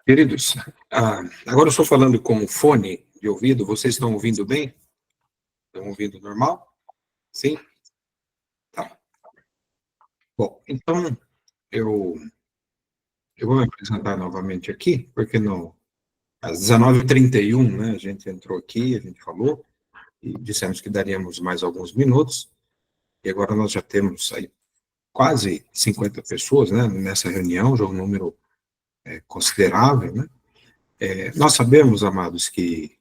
Queridos, agora eu estou falando com fone de ouvido, vocês estão ouvindo bem? Estão ouvindo normal? Sim? Tá. Bom, então eu, eu vou me apresentar novamente aqui, porque às 19h31, né, a gente entrou aqui, a gente falou, e dissemos que daríamos mais alguns minutos, e agora nós já temos aí quase 50 pessoas, né, nessa reunião, já é um número considerável, né? Nós sabemos, amados, que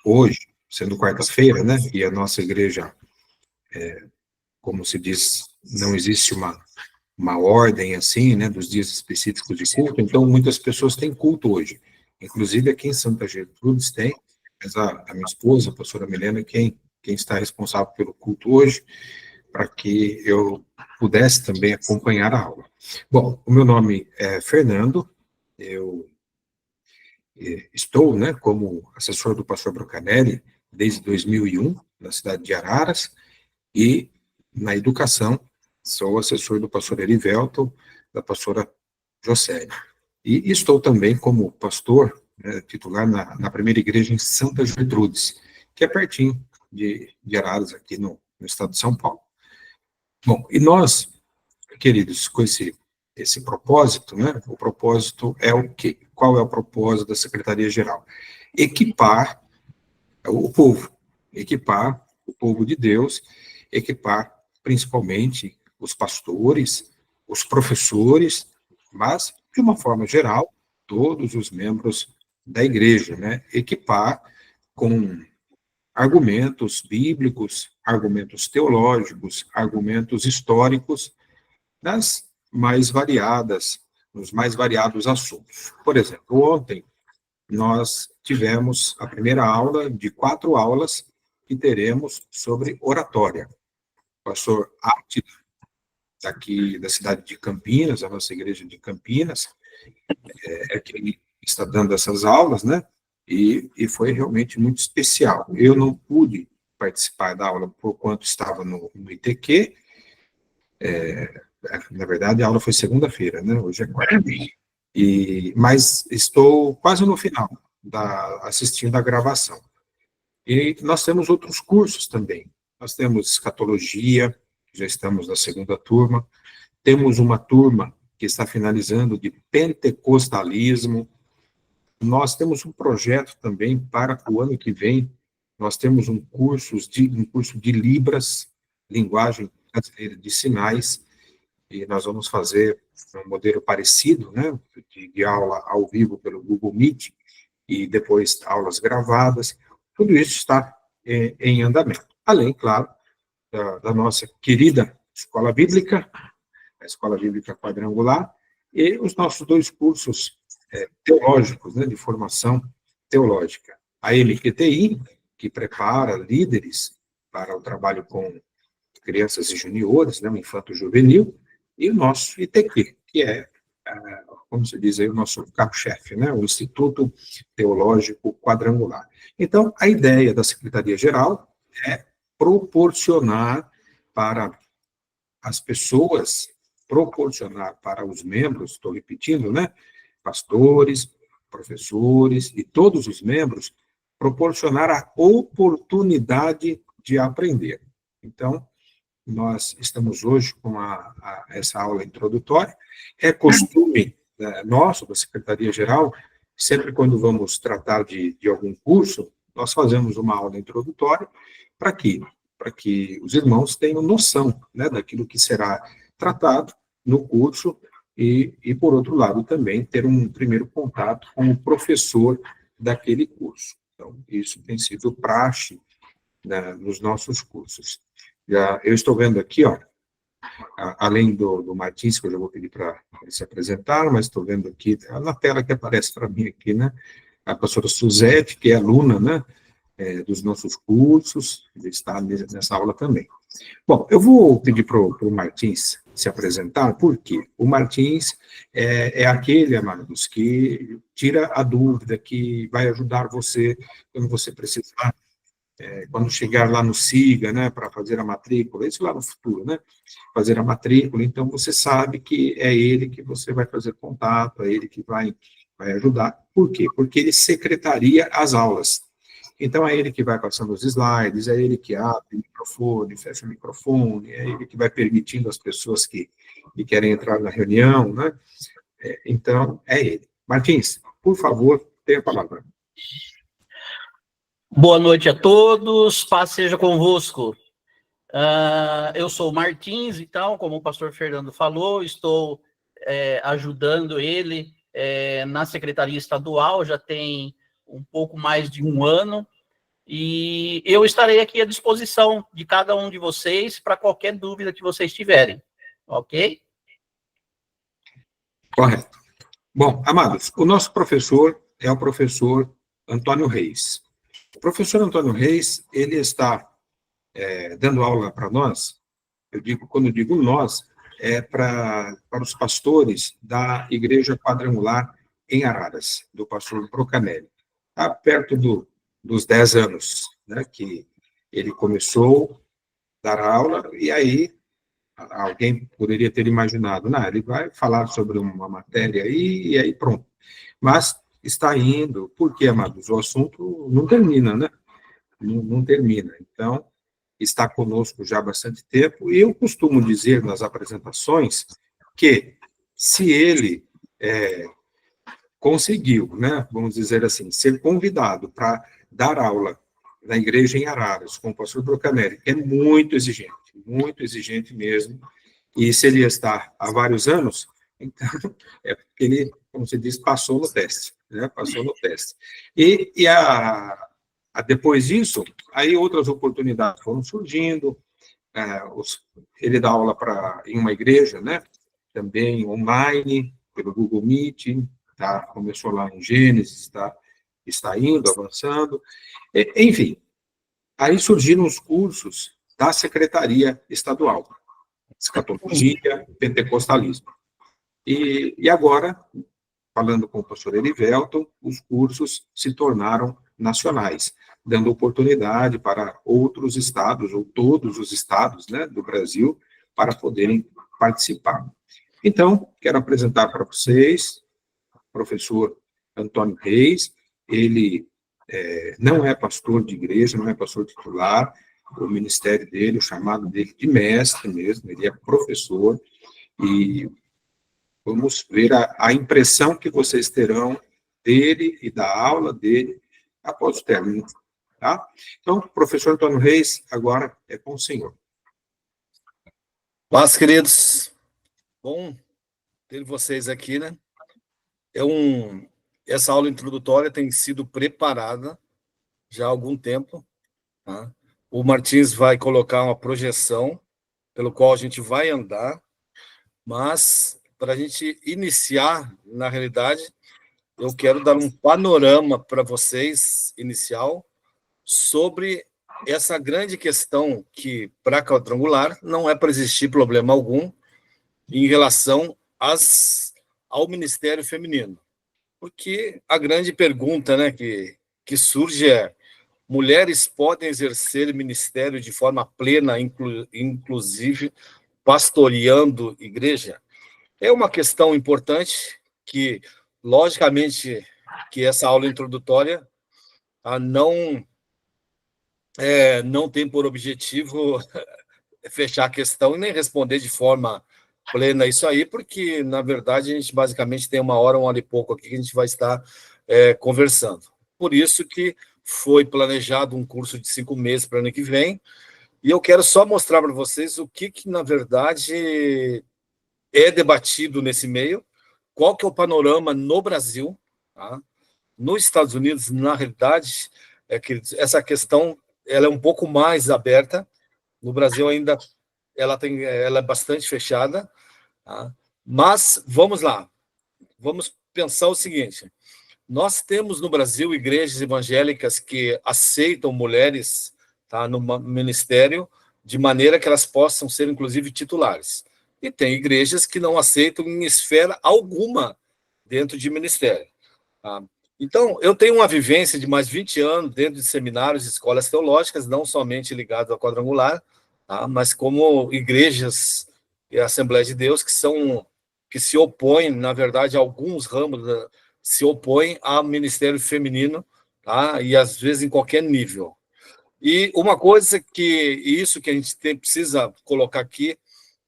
hoje, sendo quarta-feira, né, e a nossa igreja, como se diz, não existe uma ordem assim, né, dos dias específicos de culto, então muitas pessoas têm culto hoje. Inclusive aqui em Santa Gertrudes tem, mas a minha esposa, a pastora Milena, quem está responsável pelo culto hoje, para que eu pudesse também acompanhar a aula. Bom, o meu nome é Fernando, eu estou, né, como assessor do pastor Brocanelli desde 2001, na cidade de Araras, e na educação sou assessor do pastor Erivelton, da pastora Jocélia. E estou também como pastor, né, titular na primeira igreja em Santa Gertrudes, que é pertinho de Araras, aqui no estado de São Paulo. Bom, e nós, queridos, com esse propósito, né, o propósito é o quê? Qual é o propósito da Secretaria-Geral? Equipar equipar o povo de Deus, equipar principalmente os pastores, os professores, mas, de uma forma geral, todos os membros da igreja, né? Equipar com argumentos bíblicos, argumentos teológicos, argumentos históricos, nas mais variadas, nos mais variados assuntos. Por exemplo, ontem nós tivemos a primeira aula de 4 aulas que teremos sobre oratória. O pastor Átila, daqui da cidade de Campinas, a nossa igreja de Campinas, quem está dando essas aulas, né? E foi realmente muito especial. Eu não pude participar da aula por quanto estava no ITQ, na verdade a aula foi segunda-feira, né? Hoje é quarta. Mas estou quase no final, assistindo a gravação. E nós temos outros cursos também. Nós temos escatologia, já estamos na segunda turma. Temos uma turma que está finalizando de pentecostalismo. Nós temos um projeto também para o ano que vem. Nós temos um curso de Libras, linguagem brasileira de sinais, e nós vamos fazer um modelo parecido, né, de aula ao vivo pelo Google Meet, e depois aulas gravadas. Tudo isso está em andamento. Além, claro, da nossa querida Escola Bíblica, a Escola Bíblica Quadrangular, e os nossos 2 cursos teológicos, né, de formação teológica. A MQTI, que prepara líderes para o trabalho com crianças e juniores, né, o infanto-juvenil, e o nosso ITQ, que é, como se diz aí, o nosso carro-chefe, né, o Instituto Teológico Quadrangular. Então, a ideia da Secretaria-Geral é proporcionar para as pessoas, proporcionar para os membros, estou repetindo, né, pastores, professores e todos os membros, proporcionar a oportunidade de aprender. Então, nós estamos hoje com essa aula introdutória. É costume nosso, da Secretaria-Geral, sempre quando vamos tratar de algum curso, nós fazemos uma aula introdutória para quê? Para que os irmãos tenham noção, né, daquilo que será tratado no curso e, por outro lado, também ter um primeiro contato com o professor daquele curso. Então, isso tem sido praxe, né, nos nossos cursos. Eu estou vendo aqui, ó, além do Martins, que eu já vou pedir para ele se apresentar, mas estou vendo aqui, na tela que aparece para mim aqui, né, a pastora Suzete, que é aluna, né, dos nossos cursos, ele está nessa aula também. Bom, eu vou pedir para o Martins se apresentar, porque o Martins é aquele, amados, que tira a dúvida, que vai ajudar você quando você precisar, quando chegar lá no SIGA, né, para fazer a matrícula, isso lá no futuro, né, fazer a matrícula, então você sabe que é ele que você vai fazer contato, é ele que vai ajudar. Por quê? Porque ele secretaria as aulas. Então, é ele que vai passando os slides, é ele que abre o microfone, fecha o microfone, é ele que vai permitindo as pessoas que querem entrar na reunião, né? Então, é ele. Martins, por favor, tenha a palavra. Boa noite a todos, paz seja convosco. Eu sou o Martins, então, como o pastor Fernando falou, estou ajudando ele na Secretaria Estadual, já tem um pouco mais de 1 ano, e eu estarei aqui à disposição de cada um de vocês para qualquer dúvida que vocês tiverem, ok? Correto. Bom, amados, o nosso professor é o professor Antônio Reis. O professor Antônio Reis, ele está dando aula para nós, quando eu digo nós, para os pastores da Igreja Quadrangular em Araras, do pastor Brocanelli. Está perto dos 10 anos, né, que ele começou a dar aula, e aí alguém poderia ter imaginado, não, ele vai falar sobre uma matéria aí, e aí pronto. Mas está indo, porque, amados, o assunto não termina, né? Não termina. Então, está conosco já há bastante tempo, e eu costumo dizer nas apresentações que se ele conseguiu, né, vamos dizer assim, ser convidado para dar aula na igreja em Araras, com o pastor Brocanelli, que é muito exigente mesmo, e se ele está há vários anos, então, é porque ele, como se diz, passou no teste, né, passou no teste. E depois disso, aí outras oportunidades foram surgindo, ele dá aula em uma igreja, né, também online, pelo Google Meet, tá, começou lá em Gênesis, está indo, avançando, enfim, aí surgiram os cursos da Secretaria Estadual, Escatologia, Pentecostalismo. E agora, falando com o pastor Erivelton, os cursos se tornaram nacionais, dando oportunidade para outros estados, ou todos os estados, né, do Brasil, para poderem participar. Então, quero apresentar para vocês o professor Antônio Reis. Ele não é pastor de igreja, não é pastor titular, o ministério dele, o chamado dele de mestre mesmo, ele é professor, e vamos ver a impressão que vocês terão dele e da aula dele após o término, tá? Então, professor Antônio Reis, agora é com o senhor. Paz, queridos. Bom ter vocês aqui, né? Essa aula introdutória tem sido preparada já há algum tempo, tá? O Martins vai colocar uma projeção pelo qual a gente vai andar, mas para a gente iniciar, na realidade, eu quero dar um panorama para vocês, inicial, sobre essa grande questão que, para quadrangular, não é para existir problema algum em relação ao Ministério Feminino. Porque a grande pergunta, né, que surge é: mulheres podem exercer ministério de forma plena, inclusive pastoreando igreja? É uma questão importante que, logicamente, que essa aula introdutória não tem por objetivo fechar a questão e nem responder de forma plena isso aí, porque, na verdade, a gente basicamente tem uma hora e pouco aqui que a gente vai estar conversando. Por isso que foi planejado um curso de 5 meses para o ano que vem, e eu quero só mostrar para vocês o que, na verdade, é debatido nesse meio, qual que é o panorama no Brasil, tá? Nos Estados Unidos, na realidade, essa questão ela é um pouco mais aberta. No Brasil ainda ela é bastante fechada, tá? Mas vamos lá, vamos pensar o seguinte: nós temos no Brasil igrejas evangélicas que aceitam mulheres, tá, no ministério, de maneira que elas possam ser, inclusive, titulares. E tem igrejas que não aceitam em esfera alguma dentro de ministério, tá? Então, eu tenho uma vivência de mais 20 anos dentro de seminários e escolas teológicas, não somente ligado ao quadrangular, tá, mas como igrejas e Assembleia de Deus que se opõem, na verdade, alguns ramos se opõem ao ministério feminino, tá, e às vezes em qualquer nível. E uma coisa isso que a gente precisa colocar aqui,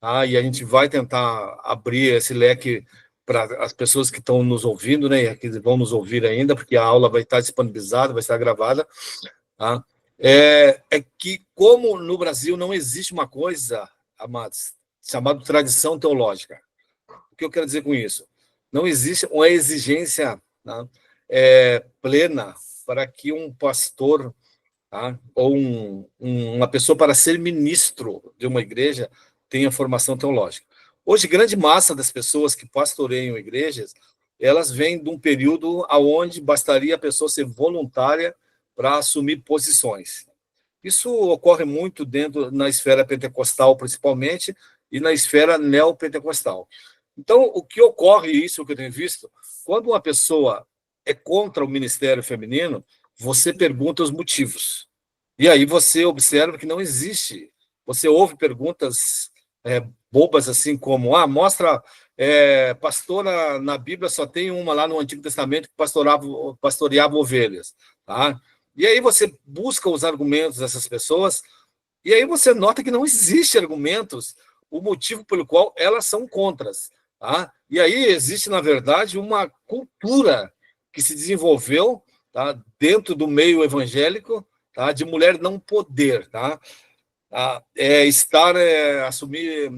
tá, e a gente vai tentar abrir esse leque para as pessoas que estão nos ouvindo, né, que vão nos ouvir ainda, porque a aula vai estar disponibilizada, vai estar gravada, tá? É que, como no Brasil não existe uma coisa, amados, chamada tradição teológica. O que eu quero dizer com isso? Não existe uma exigência, tá, plena para que um pastor, tá, ou uma pessoa para ser ministro de uma igreja tenha formação teológica. Hoje, grande massa das pessoas que pastoreiam igrejas, elas vêm de um período onde bastaria a pessoa ser voluntária para assumir posições. Isso ocorre muito na esfera pentecostal, principalmente, e na esfera neopentecostal. Então, o que ocorre, isso que eu tenho visto, quando uma pessoa é contra o ministério feminino, você pergunta os motivos. E aí você observa que não existe. Você ouve perguntas bobas, assim como: mostra, pastora, na Bíblia só tem uma lá no Antigo Testamento que pastoreava ovelhas. Tá? E aí você busca os argumentos dessas pessoas, e aí você nota que não existe argumentos, o motivo pelo qual elas são contras. Tá? E aí existe, na verdade, uma cultura que se desenvolveu, tá, dentro do meio evangélico, tá, de mulher não poder, tá? Assumir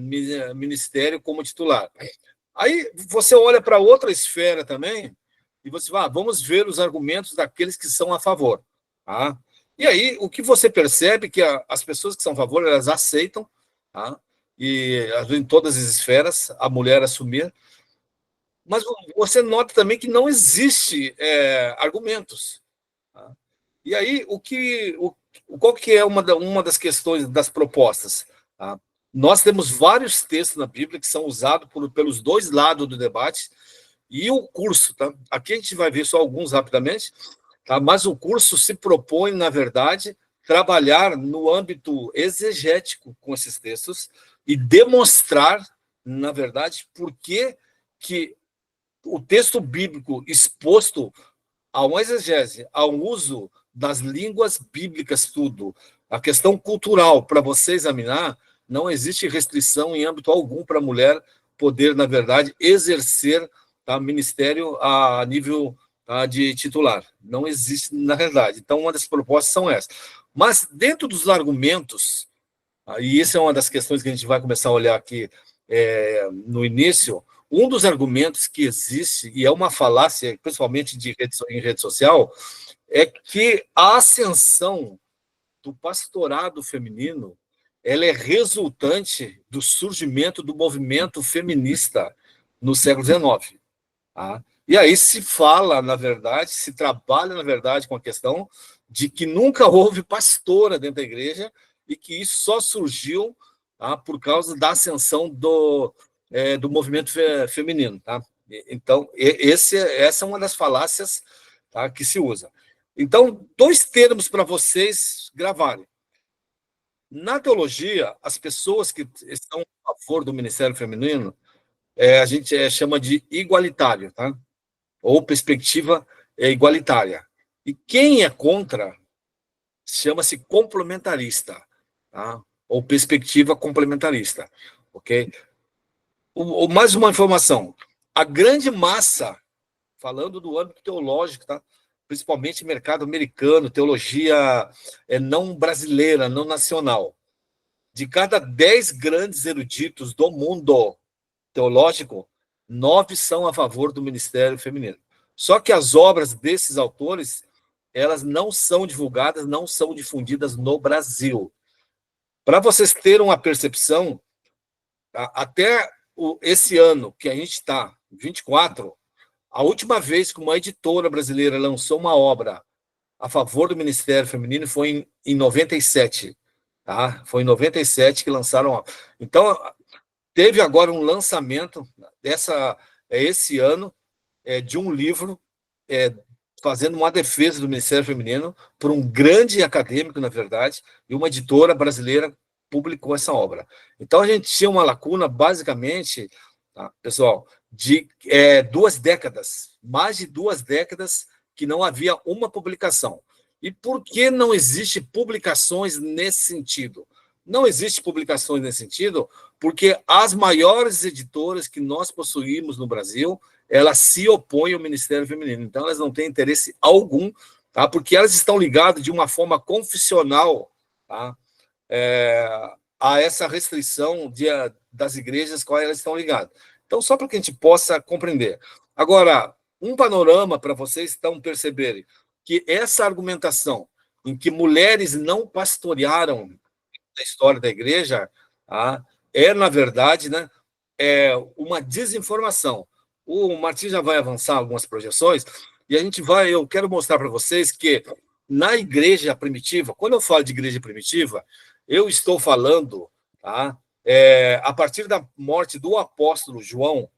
ministério como titular. Aí você olha para outra esfera também e você vai: vamos ver os argumentos daqueles que são a favor. Tá? E aí o que você percebe é que as pessoas que são a favor, elas aceitam, tá? E em todas as esferas a mulher assumir, mas você nota também que não existe argumentos. Tá? E aí qual que é uma das questões das propostas? Tá? Nós temos vários textos na Bíblia que são usados pelos dois lados do debate, e o curso, tá? Aqui a gente vai ver só alguns rapidamente, tá? Mas o curso se propõe, na verdade, trabalhar no âmbito exegético com esses textos e demonstrar, na verdade, por que o texto bíblico exposto a uma exegese, ao uso das línguas bíblicas, tudo, a questão cultural, para você examinar, não existe restrição em âmbito algum para a mulher poder, na verdade, exercer, tá, ministério a nível, tá, de titular. Não existe, na realidade. Então, uma das propostas são essas. Mas, dentro dos argumentos, e essa é uma das questões que a gente vai começar a olhar aqui no início, um dos argumentos que existe, e é uma falácia, principalmente em rede social, é que a ascensão do pastorado feminino, ela é resultante do surgimento do movimento feminista no século XIX. Tá? E aí se fala, na verdade, se trabalha, na verdade, com a questão de que nunca houve pastora dentro da igreja e que isso só surgiu, tá, por causa da ascensão do movimento feminino. Tá? Então, essa é uma das falácias, tá, que se usa. Então, 2 termos para vocês gravarem. Na teologia, as pessoas que estão a favor do ministério feminino, a gente chama de igualitário, tá? Ou perspectiva igualitária. E quem é contra chama-se complementarista, tá? Ou perspectiva complementarista, ok? Mais uma informação. A grande massa, falando do âmbito teológico, tá? Principalmente mercado americano, teologia não brasileira, não nacional. De cada 10 grandes eruditos do mundo teológico, 9 são a favor do ministério feminino. Só que as obras desses autores, elas não são divulgadas, não são difundidas no Brasil. Para vocês terem uma percepção, até esse ano que a gente está, 24, a última vez que uma editora brasileira lançou uma obra a favor do ministério feminino foi em 97. Tá? Foi em 97 que lançaram. Então, teve agora um lançamento esse ano de um livro fazendo uma defesa do ministério feminino por um grande acadêmico, na verdade, e uma editora brasileira publicou essa obra. Então, a gente tinha uma lacuna, basicamente, tá, pessoal, de 2 décadas, mais de 2 décadas, que não havia uma publicação. E por que não existe publicações nesse sentido? Não existe publicações nesse sentido porque as maiores editoras que nós possuímos no Brasil, elas se opõem ao Ministério Feminino. Então, elas não têm interesse algum, tá? Porque elas estão ligadas de uma forma confessional, tá? A essa restrição das igrejas quais elas estão ligadas. Então, só para que a gente possa compreender. Agora, um panorama para vocês então perceberem que essa argumentação em que mulheres não pastorearam na história da igreja, tá, na verdade, né, uma desinformação. O Martim já vai avançar algumas projeções, e eu quero mostrar para vocês que na igreja primitiva, quando eu falo de igreja primitiva, eu estou falando, tá, a partir da morte do apóstolo João,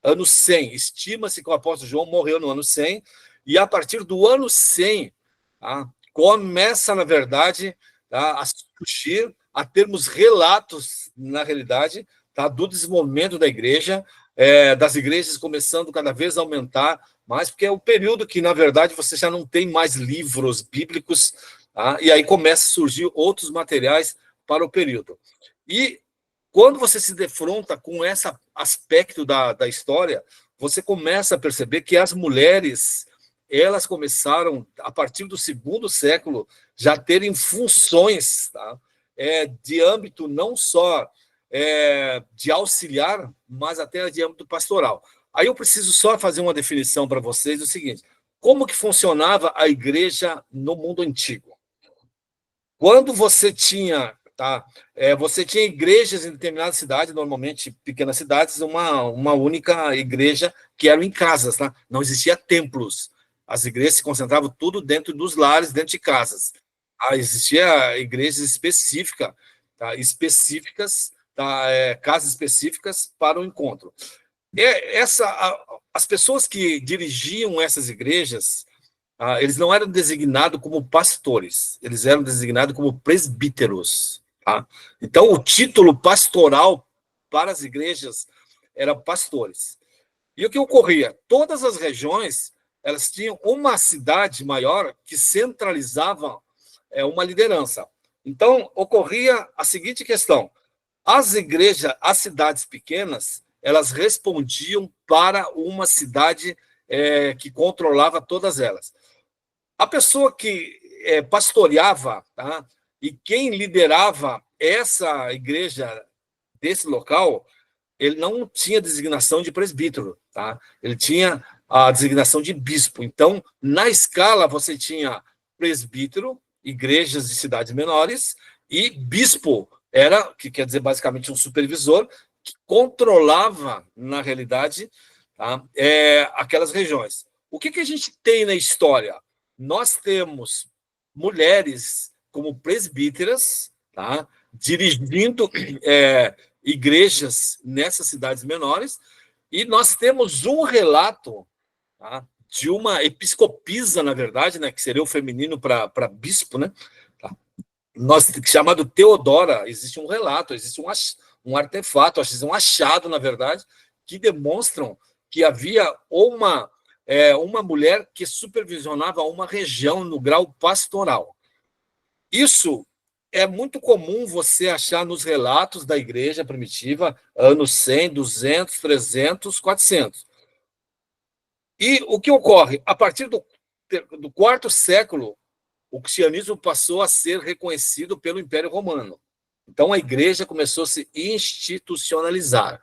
ano 100, estima-se que o apóstolo João morreu no ano 100, e a partir do ano 100, tá, começa, na verdade, tá, a surgir, a termos relatos, na realidade, tá, do desenvolvimento da igreja, das igrejas começando cada vez a aumentar mais, porque é o período que, na verdade, você já não tem mais livros bíblicos, tá, e aí começa a surgir outros materiais para o período. E quando você se defronta com esse aspecto da história, você começa a perceber que as mulheres, elas começaram, a partir do 2º século, já terem funções, tá, de âmbito não só de auxiliar, mas até de âmbito pastoral. Aí eu preciso só fazer uma definição para vocês do seguinte: como que funcionava a igreja no mundo antigo? Quando você tinha, tá, você tinha igrejas em determinadas cidades, normalmente pequenas cidades, uma única igreja que eram em casas, tá? Não existia templos. As igrejas se concentravam tudo dentro dos lares, dentro de casas. Existia igrejas específicas, tá, casas específicas para o encontro. As pessoas que dirigiam essas igrejas, eles não eram designados como pastores, eles eram designados como presbíteros. Tá? Então, o título pastoral para as igrejas era pastores. E o que ocorria? Todas as regiões, elas tinham uma cidade maior que centralizava uma liderança. Então, ocorria a seguinte questão: as igrejas, as cidades pequenas, elas respondiam para uma cidade que controlava todas elas. A pessoa que pastoreava, tá? E quem liderava essa igreja desse local, ele não tinha designação de presbítero, tá? Ele tinha a designação de bispo. Então, na escala, você tinha presbítero, igrejas de cidades menores, e bispo, que quer dizer basicamente um supervisor, que controlava, na realidade, tá? Aquelas regiões. O que a gente tem na história? Nós temos mulheres como presbíteras, tá? Dirigindo igrejas nessas cidades menores, e nós temos um relato, tá, de uma episcopisa, na verdade, né, que seria o feminino para bispo, né, tá, chamado Teodora. Existe um relato, existe um artefato, um achado, na verdade, que demonstram que havia uma mulher que supervisionava uma região no grau pastoral. Isso é muito comum você achar nos relatos da igreja primitiva, anos 100, 200, 300, 400. E o que ocorre? A partir do quarto século, o cristianismo passou a ser reconhecido pelo Império Romano. Então, a igreja começou a se institucionalizar.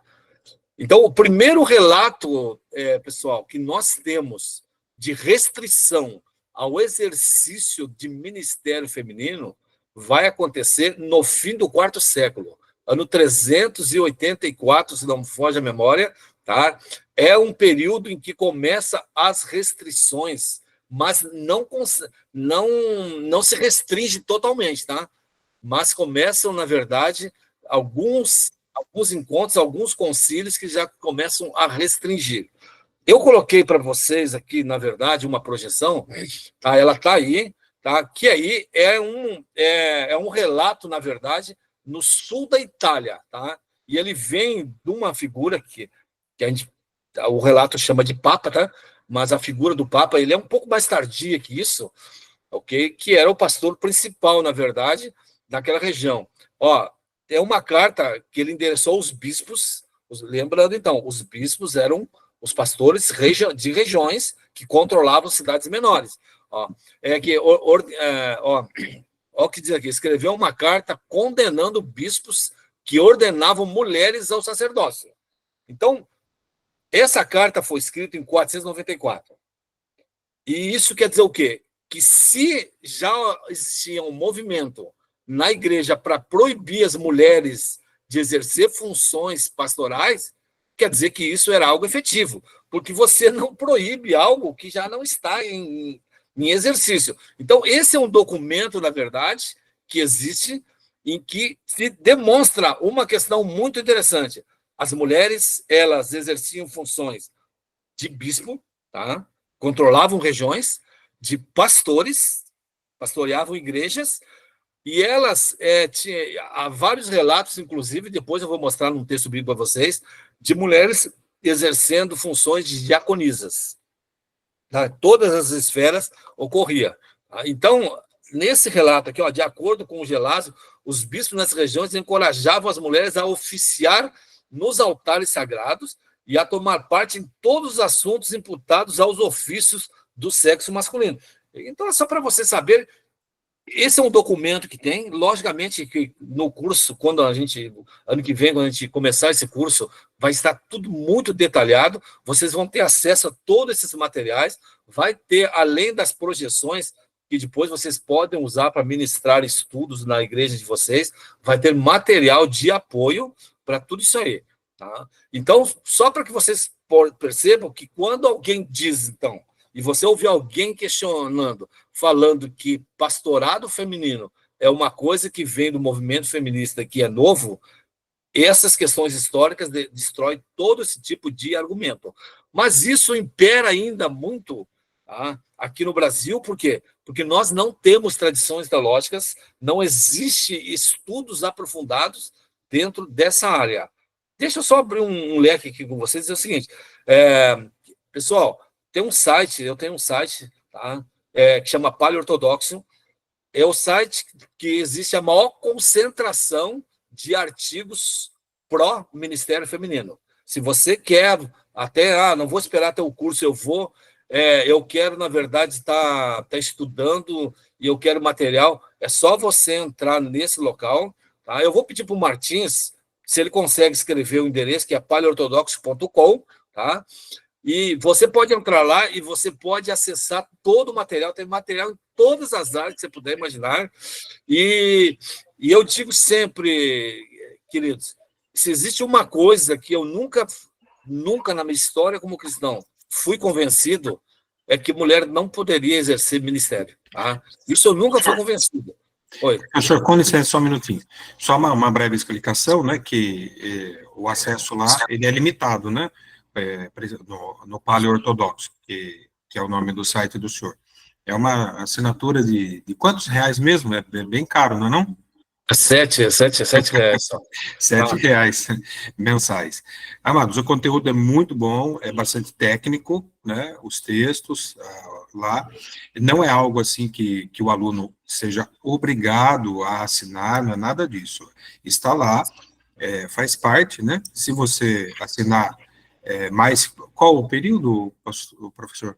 Então, o primeiro relato, pessoal, que nós temos de restrição ao exercício de ministério feminino vai acontecer no fim do quarto século, ano 384, se não me foge a memória, tá? É um período em que começa as restrições, mas não se restringe totalmente, tá? Mas começam, na verdade, alguns encontros, alguns concílios que já começam a restringir. Eu coloquei para vocês aqui, na verdade, uma projeção, tá? Ela está aí, tá? Que aí é um relato, na verdade, no sul da Itália, tá? E ele vem de uma figura que o relato chama de Papa, tá? Mas a figura do Papa, ele é um pouco mais tardia que isso, ok? Que era o pastor principal, na verdade, daquela região. Ó, é uma carta que ele endereçou aos bispos, lembrando, então, os bispos eram os pastores de regiões que controlavam cidades menores. Ó, o que diz aqui: escreveu uma carta condenando bispos que ordenavam mulheres ao sacerdócio. Então, essa carta foi escrita em 494. E isso quer dizer o quê? Que se já existia um movimento na igreja para proibir as mulheres de exercer funções pastorais, quer dizer que isso era algo efetivo, porque você não proíbe algo que já não está em exercício. Então, esse é um documento, na verdade, que existe, em que se demonstra uma questão muito interessante. As mulheres, elas exerciam funções de bispo, tá? Controlavam regiões, de pastores, pastoreavam igrejas, e elas há vários relatos, inclusive, depois eu vou mostrar num texto bíblico para vocês, de mulheres exercendo funções de diaconisas. Tá? Todas as esferas ocorria. Tá? Então, nesse relato aqui, ó, de acordo com o Gelásio, os bispos nas regiões encorajavam as mulheres a oficiar nos altares sagrados e a tomar parte em todos os assuntos imputados aos ofícios do sexo masculino. Então, é só para você saber. Esse é um documento que tem, logicamente, que no curso, ano que vem, quando a gente começar esse curso, vai estar tudo muito detalhado, vocês vão ter acesso a todos esses materiais, vai ter, além das projeções, que depois vocês podem usar para ministrar estudos na igreja de vocês, vai ter material de apoio para tudo isso aí. Tá? Então, só para que vocês percebam que quando alguém diz, então, e você ouvir alguém questionando, falando que pastorado feminino é uma coisa que vem do movimento feminista, que é novo, essas questões históricas destroem todo esse tipo de argumento. Mas isso impera ainda muito, tá, aqui no Brasil, por quê? Porque nós não temos tradições teológicas, não existe estudos aprofundados dentro dessa área. Deixa eu só abrir um leque aqui com vocês e dizer o seguinte, pessoal, eu tenho um site, tá, que chama Paleortodoxo, é o site que existe a maior concentração de artigos pró-Ministério Feminino. Se você quer, até, não vou esperar ter o curso, eu quero, na verdade, estar estudando e eu quero material, é só você entrar nesse local. Tá? Eu vou pedir para o Martins, se ele consegue escrever o endereço, que é paleortodoxo.com, tá? E você pode entrar lá e você pode acessar todo o material, tem material em todas as áreas que você puder imaginar. E eu digo sempre, queridos, se existe uma coisa que eu nunca na minha história como cristão fui convencido, é que mulher não poderia exercer ministério. Tá? Isso eu nunca fui convencido. Oi. Professor, com licença, só um minutinho. Só uma breve explicação, né, que o acesso lá, ele é limitado, né, no Paleortodoxo, que é o nome do site do senhor. É uma assinatura de quantos reais mesmo? É bem caro, não é não? R$7 reais. R$7 mensais. Amados, o conteúdo é muito bom, é bastante técnico, né, os textos lá, não é algo assim que o aluno seja obrigado a assinar, não é nada disso. Está lá, faz parte, né, se você assinar mais, qual o período, professor?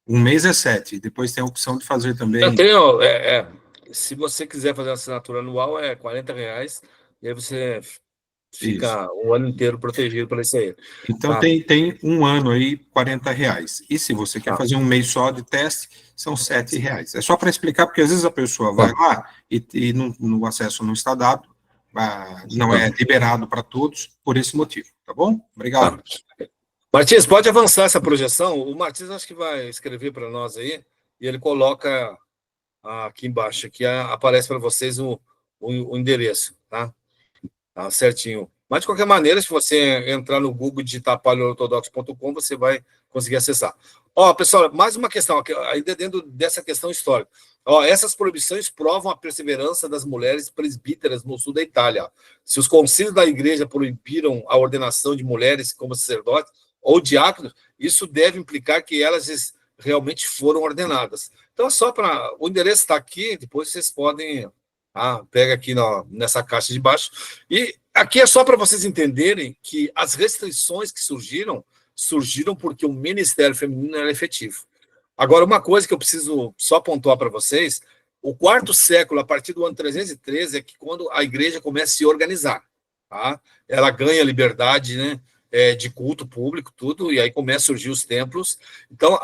Um mês é 7, depois tem a opção de fazer também... Eu tenho, se você quiser fazer uma assinatura anual, é R$40, e aí você fica o ano inteiro protegido por isso aí. Então, tem um ano aí, R$40. E se você quer fazer um mês só de teste, são R$7. É só para explicar, porque às vezes a pessoa vai lá e no acesso não está dado, não é liberado para todos, por esse motivo, tá bom? Obrigado. Martins, pode avançar essa projeção? O Martins acho que vai escrever para nós aí, e ele coloca aqui embaixo, aqui aparece para vocês o endereço, tá? Tá certinho. Mas, de qualquer maneira, se você entrar no Google e digitar paleortodoxo.com, você vai conseguir acessar. Pessoal, mais uma questão, ainda dentro dessa questão histórica. Essas proibições provam a perseverança das mulheres presbíteras no sul da Itália. Se os concílios da igreja proibiram a ordenação de mulheres como sacerdotes ou diáconos, isso deve implicar que elas realmente foram ordenadas. Então, só para... O endereço está aqui, depois vocês podem... pega aqui nessa caixa de baixo. E aqui é só para vocês entenderem que as restrições que surgiram porque o ministério feminino era efetivo. Agora, uma coisa que eu preciso só pontuar para vocês, o quarto século, a partir do ano 313, é que quando a igreja começa a se organizar. Tá? Ela ganha liberdade, né, de culto público, tudo, e aí começam a surgir os templos. Então,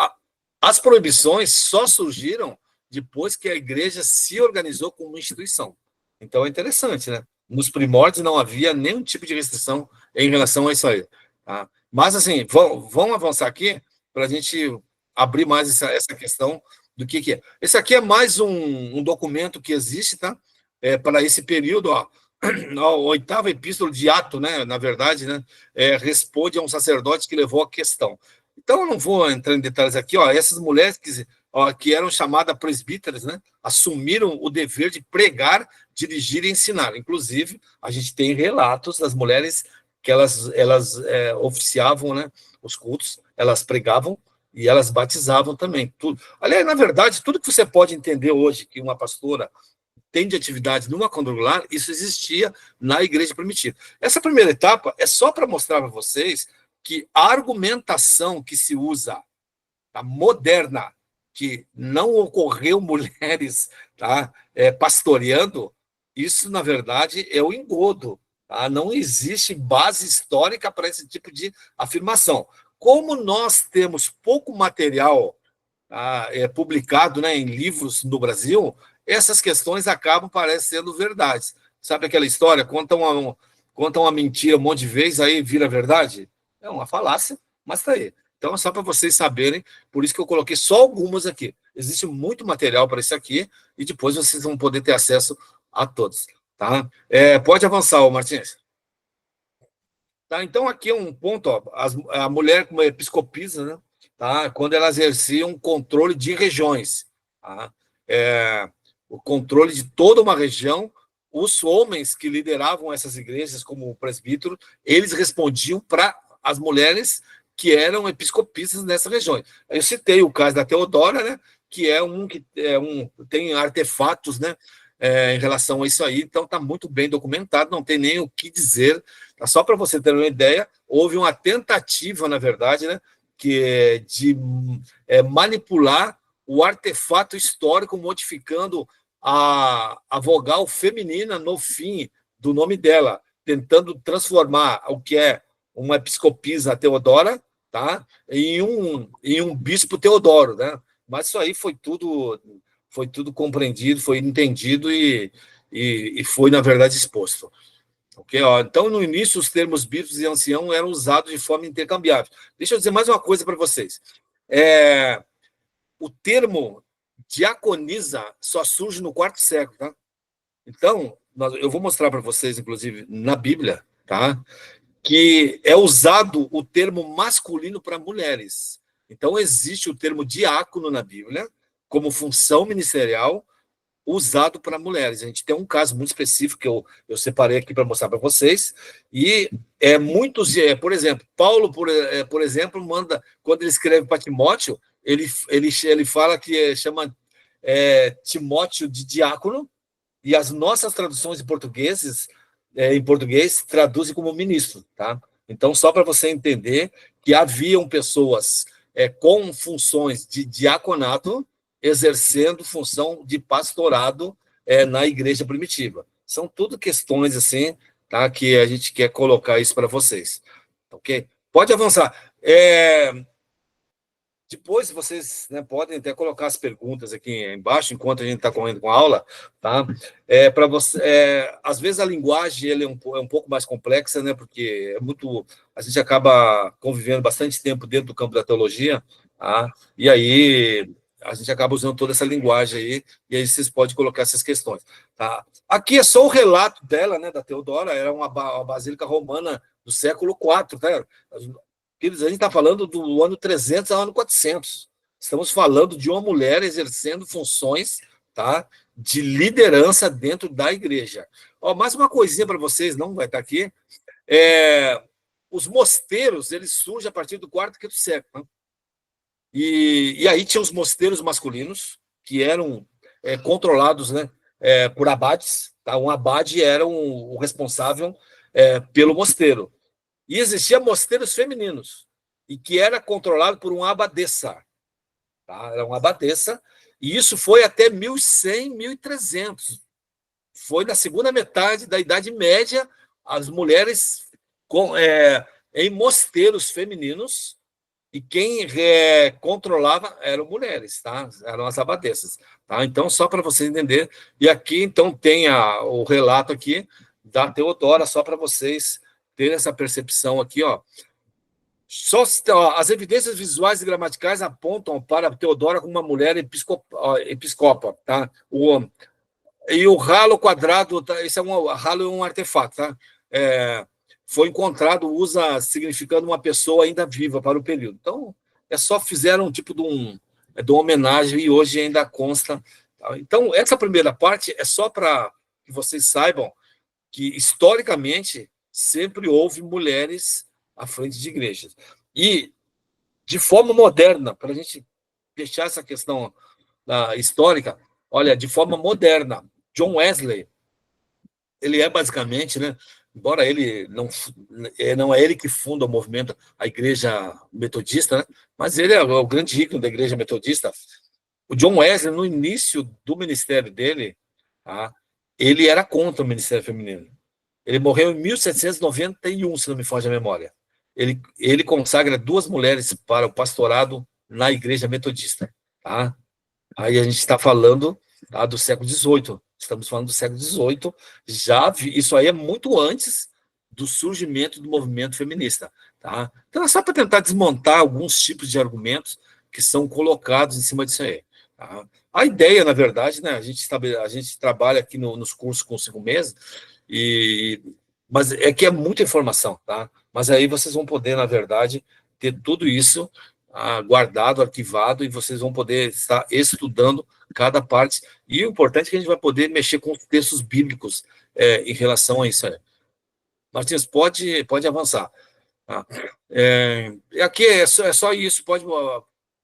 as proibições só surgiram depois que a igreja se organizou como uma instituição. Então, é interessante, né? Nos primórdios não havia nenhum tipo de restrição em relação a isso aí. Tá? Mas, assim, vamos avançar aqui para a gente abrir mais essa questão do que é. Esse aqui é mais um documento que existe, tá? Para esse período, a 8ª epístola de Ato, né? Na verdade, né? Responde a um sacerdote que levou a questão. Então, eu não vou entrar em detalhes aqui, essas mulheres que eram chamadas presbíteras, né, assumiram o dever de pregar, dirigir e ensinar. Inclusive, a gente tem relatos das mulheres que elas oficiavam, né, os cultos, elas pregavam e elas batizavam também. Tudo. Aliás, na verdade, tudo que você pode entender hoje que uma pastora tem de atividade numa quadrangular, isso existia na igreja primitiva. Essa primeira etapa é só para mostrar para vocês que a argumentação que se usa, tá, moderna, que não ocorreu mulheres, tá, pastoreando, isso, na verdade, é o engodo. Tá? Não existe base histórica para esse tipo de afirmação. Como nós temos pouco material publicado, né, em livros no Brasil, essas questões acabam parecendo verdades. Sabe aquela história? Conta uma mentira um monte de vezes, aí vira verdade? É uma falácia, mas está aí. Então, é só para vocês saberem, por isso que eu coloquei só algumas aqui. Existe muito material para isso aqui, e depois vocês vão poder ter acesso a todos. Tá? Pode avançar, Martins. Tá, então, aqui é um ponto, a mulher como episcopisa, né, tá, quando ela exercia um controle de regiões. Tá? O controle de toda uma região, os homens que lideravam essas igrejas como presbítero, eles respondiam para as mulheres que eram episcopistas nessas regiões. Eu citei o caso da Teodora, né, que tem artefatos, né, em relação a isso aí, então está muito bem documentado, não tem nem o que dizer. Tá? Só para você ter uma ideia, houve uma tentativa, na verdade, né, de manipular o artefato histórico, modificando a vogal feminina no fim do nome dela, tentando transformar o que é uma episcopisa Teodora, tá, em um bispo Teodoro, né? Mas isso aí foi tudo compreendido, foi entendido e foi, na verdade, exposto. Okay? Ó, então, no início, os termos bispos e ancião eram usados de forma intercambiável. Deixa eu dizer mais uma coisa para vocês. O termo diaconisa só surge no quarto século. Tá? Então, eu vou mostrar para vocês, inclusive, na Bíblia, tá? Que é usado o termo masculino para mulheres. Então, existe o termo diácono na Bíblia, como função ministerial, usado para mulheres. A gente tem um caso muito específico que eu separei aqui para mostrar para vocês, e por exemplo, Paulo, por exemplo, manda, quando ele escreve para Timóteo, ele fala que chama Timóteo de diácono, e as nossas traduções em português traduzem como ministro, tá? Então, só para você entender que haviam pessoas com funções de diaconato exercendo função de pastorado na igreja primitiva. São tudo questões assim, tá? Que a gente quer colocar isso para vocês, ok? Pode avançar. Depois vocês, né, podem até colocar as perguntas aqui embaixo, enquanto a gente está correndo com a aula, tá? Para você, às vezes a linguagem ele é um pouco mais complexa, né? Porque a gente acaba convivendo bastante tempo dentro do campo da teologia, tá? E aí a gente acaba usando toda essa linguagem aí, e aí vocês podem colocar essas questões, tá? Aqui é só o relato dela, né, da Teodora, era uma basílica romana do século IV, tá? A gente está falando do ano 300 ao ano 400. Estamos falando de uma mulher exercendo funções, tá, de liderança dentro da igreja. Ó, mais uma coisinha para vocês, não vai estar aqui. Os mosteiros, eles surgem a partir do quarto e quinto século. Né? E aí tinha os mosteiros masculinos, que eram controlados, né, por abades. Tá? Um abade era o responsável pelo mosteiro. E existia mosteiros femininos, e que era controlado por uma abadesa. Tá? Era uma abadesa, e isso foi até 1100, 1300. Foi na segunda metade da Idade Média, as mulheres em mosteiros femininos, e quem controlava eram mulheres, tá? Eram as abadesas. Tá? Então, só para você entender. E aqui, então, tem o relato aqui da Teodora, só para vocês ter essa percepção aqui, ó. As evidências visuais e gramaticais apontam para Teodora como uma mulher episcopa, tá? E o ralo quadrado, tá? Ralo é um artefato, tá? Foi encontrado, significando uma pessoa ainda viva para o período. Então, só fizeram um tipo de uma homenagem e hoje ainda consta. Tá? Então, essa primeira parte é só para que vocês saibam que, historicamente, sempre houve mulheres à frente de igrejas. E, de forma moderna, para a gente deixar essa questão histórica, olha, de forma moderna, John Wesley, ele é basicamente, né, embora ele não é ele que funda o movimento, a igreja metodista, né, mas ele é o grande ícone da igreja metodista. O John Wesley, no início do ministério dele, tá, ele era contra o ministério feminino. Ele morreu em 1791, se não me foge a memória. Ele consagra 2 mulheres para o pastorado na igreja metodista. Tá? Aí a gente está falando, tá, do século XVIII. Estamos falando do século XVIII. Isso aí é muito antes do surgimento do movimento feminista. Tá? Então, é só para tentar desmontar alguns tipos de argumentos que são colocados em cima disso aí. Tá? A ideia, na verdade, né, a gente trabalha aqui nos cursos com 5 meses, mas é que é muita informação, tá? Mas aí vocês vão poder, na verdade, ter tudo isso guardado, arquivado, e vocês vão poder estar estudando cada parte. E o importante é que a gente vai poder mexer com os textos bíblicos em relação a isso aí. Martins, pode avançar. Tá? Aqui é só isso, pode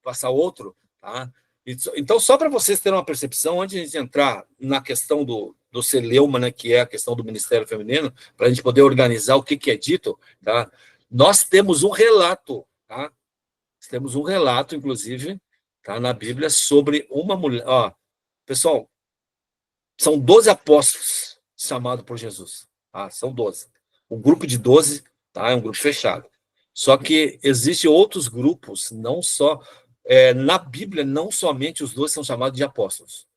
passar outro, tá? Então, só para vocês terem uma percepção, antes de a gente entrar na questão do celeuma, né, que é a questão do Ministério Feminino, para a gente poder organizar o que é dito, tá? Nós temos um relato, tá? Temos um relato, inclusive, tá, na Bíblia, sobre uma mulher. Ó, pessoal, são 12 apóstolos chamados por Jesus. Tá? São 12. O grupo de 12, tá, é um grupo fechado. Só que existem outros grupos, não só. Na Bíblia, não somente os 12 são chamados de apóstolos.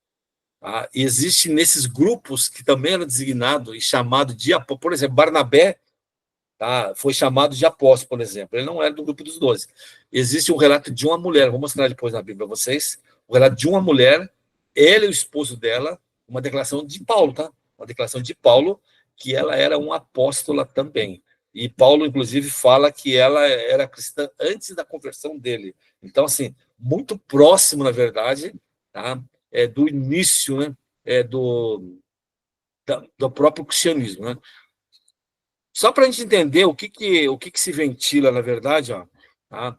Tá? Existem nesses grupos que também eram designados e chamados de apóstolos. Por exemplo, Barnabé, tá, foi chamado de apóstolo, por exemplo. Ele não era do grupo dos 12. Existe um relato de uma mulher, vou mostrar depois na Bíblia para vocês, o relato de uma mulher, ele e o esposo dela, uma declaração de Paulo, tá? Uma declaração de Paulo, que ela era uma apóstola também. E Paulo, inclusive, fala que ela era cristã antes da conversão dele. Então, assim, muito próximo, na verdade, tá? Do início, né? Do próprio cristianismo, né? Só para a gente entender o que se ventila, na verdade, ó, tá?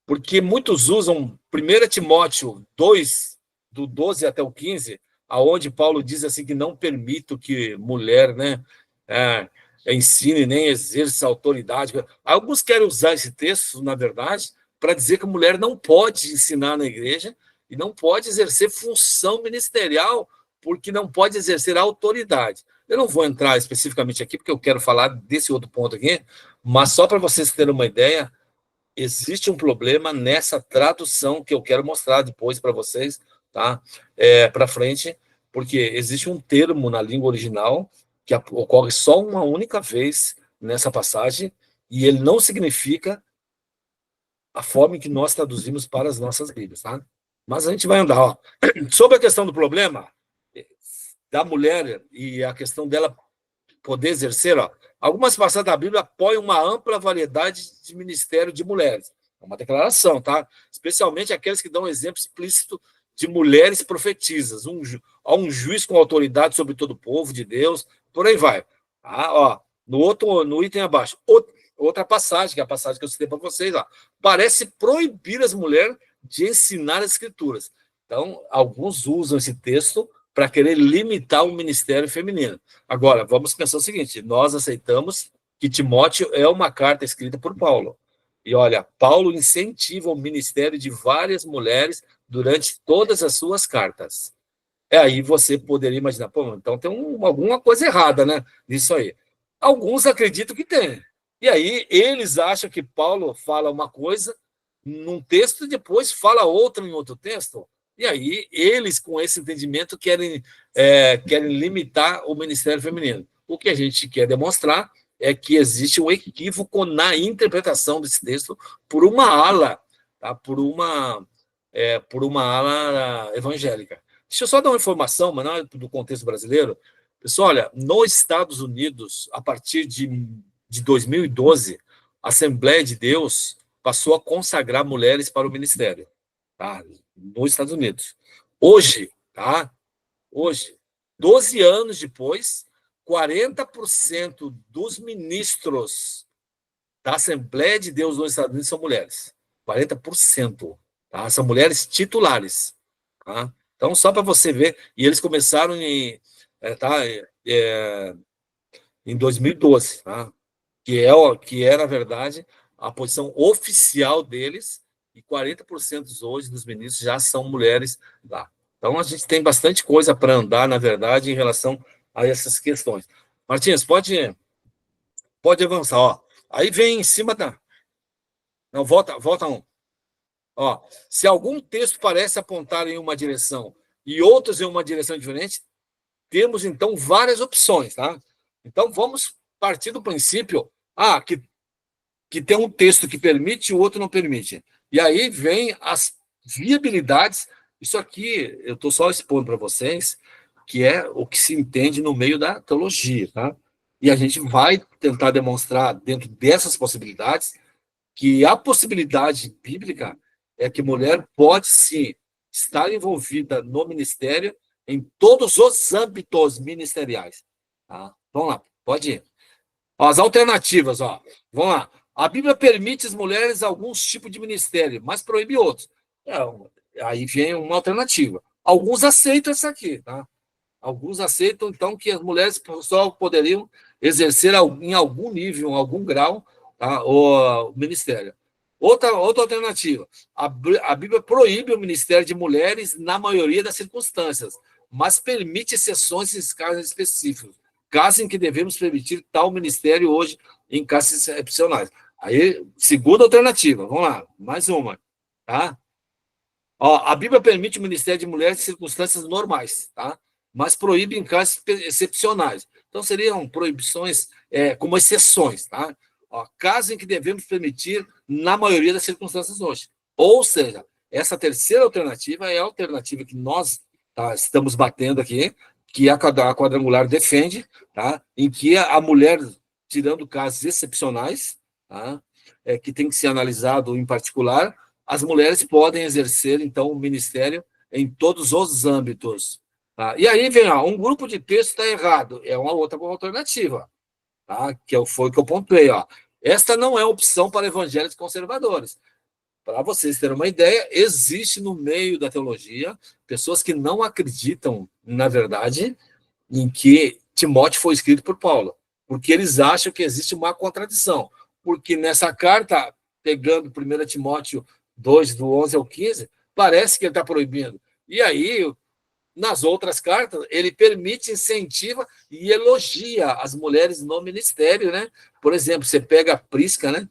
Porque muitos usam 1 Timóteo 2, do 12 até o 15, aonde Paulo diz assim que não permito que mulher, né, ensine nem exerça autoridade. Alguns querem usar esse texto, na verdade, para dizer que a mulher não pode ensinar na igreja e não pode exercer função ministerial porque não pode exercer autoridade. Eu não vou entrar especificamente aqui, porque eu quero falar desse outro ponto aqui, mas só para vocês terem uma ideia, existe um problema nessa tradução que eu quero mostrar depois para vocês, tá? Para frente, porque existe um termo na língua original que ocorre só uma única vez nessa passagem, e ele não significa a forma em que nós traduzimos para as nossas Bíblias, tá? Mas a gente vai andar, ó. Sobre a questão do problema da mulher e a questão dela poder exercer, ó, algumas passagens da Bíblia apoiam uma ampla variedade de ministério de mulheres. É uma declaração, tá? Especialmente aqueles que dão exemplo explícito de mulheres profetisas, há um juiz com autoridade sobre todo o povo de Deus, por aí vai. Tá? Ó, no item abaixo, outra passagem, que é a passagem que eu citei para vocês, ó, parece proibir as mulheres de ensinar as escrituras. Então, alguns usam esse texto para querer limitar o ministério feminino. Agora, vamos pensar o seguinte, nós aceitamos que Timóteo é uma carta escrita por Paulo. E olha, Paulo incentiva o ministério de várias mulheres durante todas as suas cartas. Aí você poderia imaginar, pô, então tem alguma coisa errada, né, nisso aí. Alguns acreditam que tem. E aí eles acham que Paulo fala uma coisa num texto e depois fala outra em outro texto. E aí, eles, com esse entendimento, querem limitar o ministério feminino. O que a gente quer demonstrar é que existe um equívoco na interpretação desse texto por uma ala, tá? por uma ala evangélica. Deixa eu só dar uma informação, mas não é do contexto brasileiro. Pessoal, olha, nos Estados Unidos, a partir de 2012, a Assembleia de Deus passou a consagrar mulheres para o ministério. Tá? Nos Estados Unidos. Hoje, 12 anos depois, 40% dos ministros da Assembleia de Deus nos Estados Unidos são mulheres. 40%. Tá? São mulheres titulares. Tá? Então, só para você ver, e eles começaram em 2012, tá? que é, na verdade, a posição oficial deles, e 40% hoje dos ministros já são mulheres lá. Então, a gente tem bastante coisa para andar, na verdade, em relação a essas questões. Martins, pode avançar. Ó. Aí vem em cima da... Não, volta um. Ó, se algum texto parece apontar em uma direção e outros em uma direção diferente, temos, então, várias opções. Tá? Então, vamos partir do princípio que tem um texto que permite e o outro não permite. E aí vem as viabilidades. Isso aqui eu estou só expondo para vocês, que é o que se entende no meio da teologia. Tá? E a gente vai tentar demonstrar, dentro dessas possibilidades, que a possibilidade bíblica é que mulher pode, sim, estar envolvida no ministério em todos os âmbitos ministeriais. Tá? Vamos lá, pode ir. As alternativas, ó. Vamos lá. A Bíblia permite às mulheres alguns tipos de ministério, mas proíbe outros. Aí vem uma alternativa. Alguns aceitam essa aqui, tá? Alguns aceitam, então, que as mulheres só poderiam exercer em algum nível, em algum grau, tá, o ministério. Outra alternativa, a Bíblia proíbe o ministério de mulheres na maioria das circunstâncias, mas permite exceções em casos específicos, casos em que devemos permitir tal ministério hoje em casos excepcionais. Aí, segunda alternativa, vamos lá, mais uma, tá? Ó, a Bíblia permite o ministério de mulheres em circunstâncias normais, tá? Mas proíbe em casos excepcionais. Então, seriam proibições como exceções, tá? Ó, casos em que devemos permitir na maioria das circunstâncias hoje. Ou seja, essa terceira alternativa é a alternativa que nós estamos batendo aqui, que a quadrangular defende, tá? Em que a mulher, tirando casos excepcionais, tá? Que tem que ser analisado em particular, as mulheres podem exercer, então, o ministério em todos os âmbitos. Tá? E aí vem, um grupo de texto está errado, é uma outra alternativa, tá? Foi o que eu pontuei. Esta não é opção para evangélicos conservadores. Para vocês terem uma ideia, existe no meio da teologia pessoas que não acreditam, na verdade, em que Timóteo foi escrito por Paulo, porque eles acham que existe uma contradição, porque nessa carta, pegando 1 Timóteo 2, do 11 ao 15, parece que ele está proibindo. E aí, nas outras cartas, ele permite, incentiva e elogia as mulheres no ministério, né? Por exemplo, você pega a Prisca, né?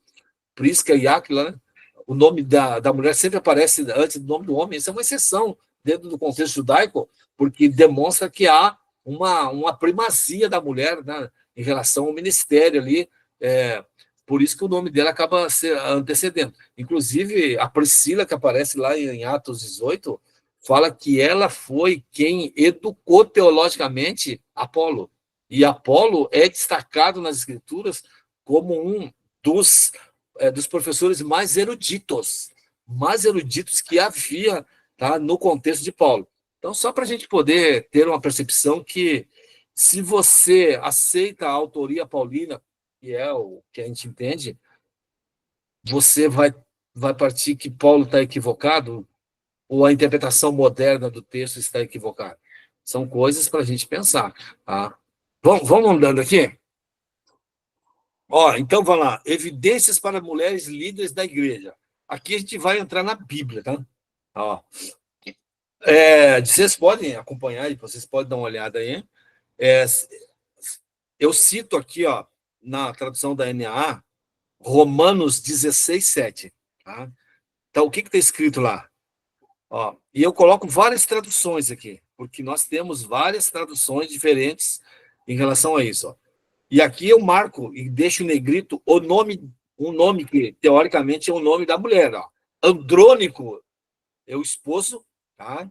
Prisca e Áquila, né? O nome da mulher sempre aparece antes do nome do homem. Isso é uma exceção dentro do contexto judaico, porque demonstra que há uma primazia da mulher, né, em relação ao ministério ali. Por isso que o nome dela acaba se antecedendo. Inclusive, a Priscila, que aparece lá em Atos 18, fala que ela foi quem educou teologicamente Apolo. E Apolo é destacado nas Escrituras como um dos professores mais eruditos que havia, tá, no contexto de Paulo. Então, só para a gente poder ter uma percepção que, se você aceita a autoria paulina, que é o que a gente entende, você vai partir que Paulo está equivocado, ou a interpretação moderna do texto está equivocada. São coisas para a gente pensar. Tá? Vamos andando aqui? Então, vamos lá. Evidências para mulheres líderes da igreja. Aqui a gente vai entrar na Bíblia, tá? Vocês podem acompanhar, e vocês podem dar uma olhada aí. Eu cito aqui, na tradução da NAA, Romanos 16, 7. Tá? Então, o que está escrito lá? E eu coloco várias traduções aqui, porque nós temos várias traduções diferentes em relação a isso. E aqui eu marco e deixo em negrito um nome que, teoricamente, é o nome da mulher. Andrônico é o esposo, tá?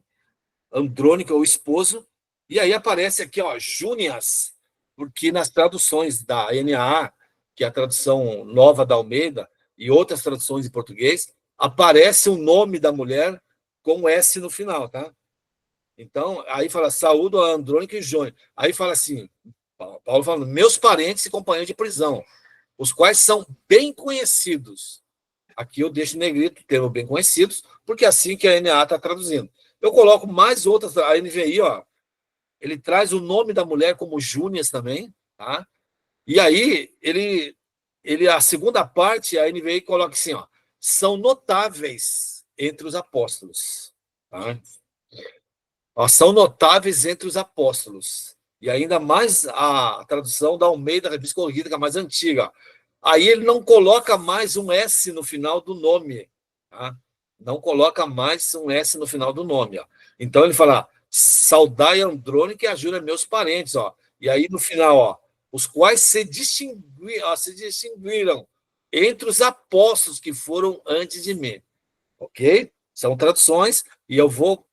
Andrônico é o esposo. E aí aparece aqui, Júnias, porque nas traduções da NAA, que é a tradução nova da Almeida, e outras traduções em português, aparece o nome da mulher com S no final, tá? Então, aí fala, saúdo a Andrônico e Júnior. Aí fala assim, Paulo falando, meus parentes e companheiros de prisão, os quais são bem conhecidos. Aqui eu deixo em negrito o termo bem conhecidos, porque é assim que a NAA está traduzindo. Eu coloco mais outras, a NVI, ele traz o nome da mulher como Júnias também, tá? E aí, a segunda parte, a NVI coloca assim, são notáveis entre os apóstolos. Tá? São notáveis entre os apóstolos. E ainda mais a tradução da Almeida, Revista Corrigida, que é a mais antiga. Aí ele não coloca mais um S no final do nome. Tá? Não coloca mais um S no final do nome. Então ele fala, saudai Andrônico e a Júlia, meus parentes. E aí no final, os quais se distinguiram entre os apóstolos que foram antes de mim. Ok? São traduções, e eu vou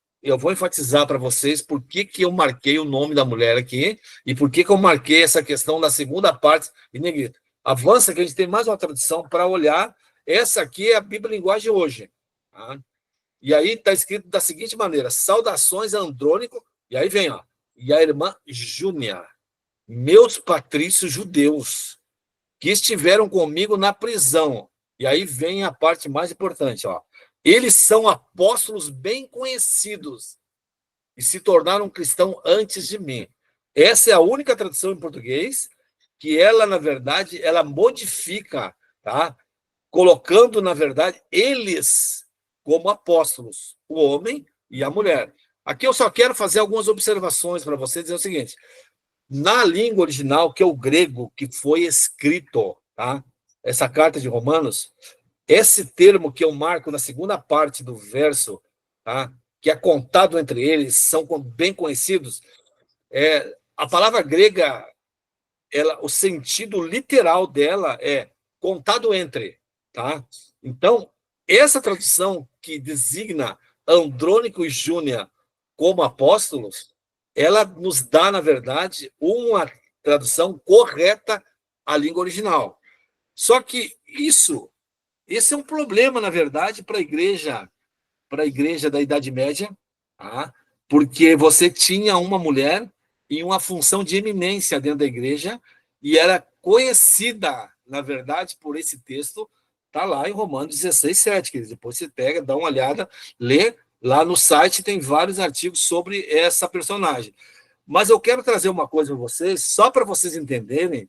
enfatizar para vocês por que eu marquei o nome da mulher aqui e por que eu marquei essa questão da segunda parte em negrito. Avança que a gente tem mais uma tradução para olhar. Essa aqui é a Bíblia Linguagem hoje. Tá? E aí está escrito da seguinte maneira, saudações a Andrônico, e aí vem, e a irmã Júnia, meus patrícios judeus, que estiveram comigo na prisão. E aí vem a parte mais importante, Eles são apóstolos bem conhecidos e se tornaram cristãos antes de mim. Essa é a única tradução em português que ela, na verdade, ela modifica, tá? Colocando, na verdade, eles como apóstolos, o homem e a mulher. Aqui eu só quero fazer algumas observações para vocês, dizer o seguinte: na língua original, que é o grego, que foi escrito, tá? Essa carta de Romanos, esse termo que eu marco na segunda parte do verso, tá? Que é contado entre eles, são bem conhecidos, a palavra grega, o sentido literal dela é contado entre, tá? Então, essa tradução que designa Andrônico e Júnia como apóstolos, ela nos dá, na verdade, uma tradução correta à língua original. Só que esse é um problema, na verdade, para a igreja da Idade Média, tá? Porque você tinha uma mulher em uma função de eminência dentro da igreja e era conhecida, na verdade, por esse texto, está lá em Romanos 16:7, que depois você pega, dá uma olhada, lê, lá no site tem vários artigos sobre essa personagem. Mas eu quero trazer uma coisa para vocês, só para vocês entenderem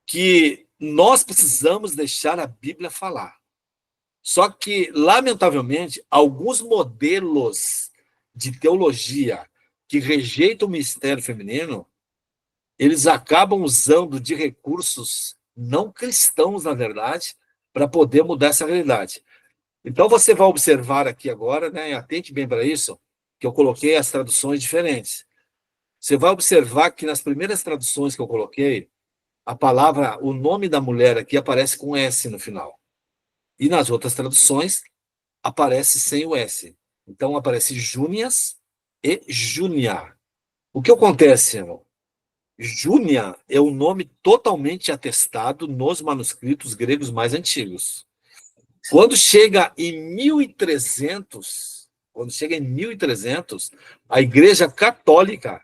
que nós precisamos deixar a Bíblia falar. Só que, lamentavelmente, alguns modelos de teologia que rejeitam o mistério feminino, eles acabam usando de recursos não cristãos, na verdade, para poder mudar essa realidade. Então, você vai observar aqui agora, né, atente bem para isso, que eu coloquei as traduções diferentes. Você vai observar que nas primeiras traduções que eu coloquei, a palavra, o nome da mulher aqui aparece com S no final. E nas outras traduções, aparece sem o S. Então, aparece Júnias e Júnia. O que acontece, irmão? Júnia é um nome totalmente atestado nos manuscritos gregos mais antigos. Quando chega em 1300, a Igreja Católica,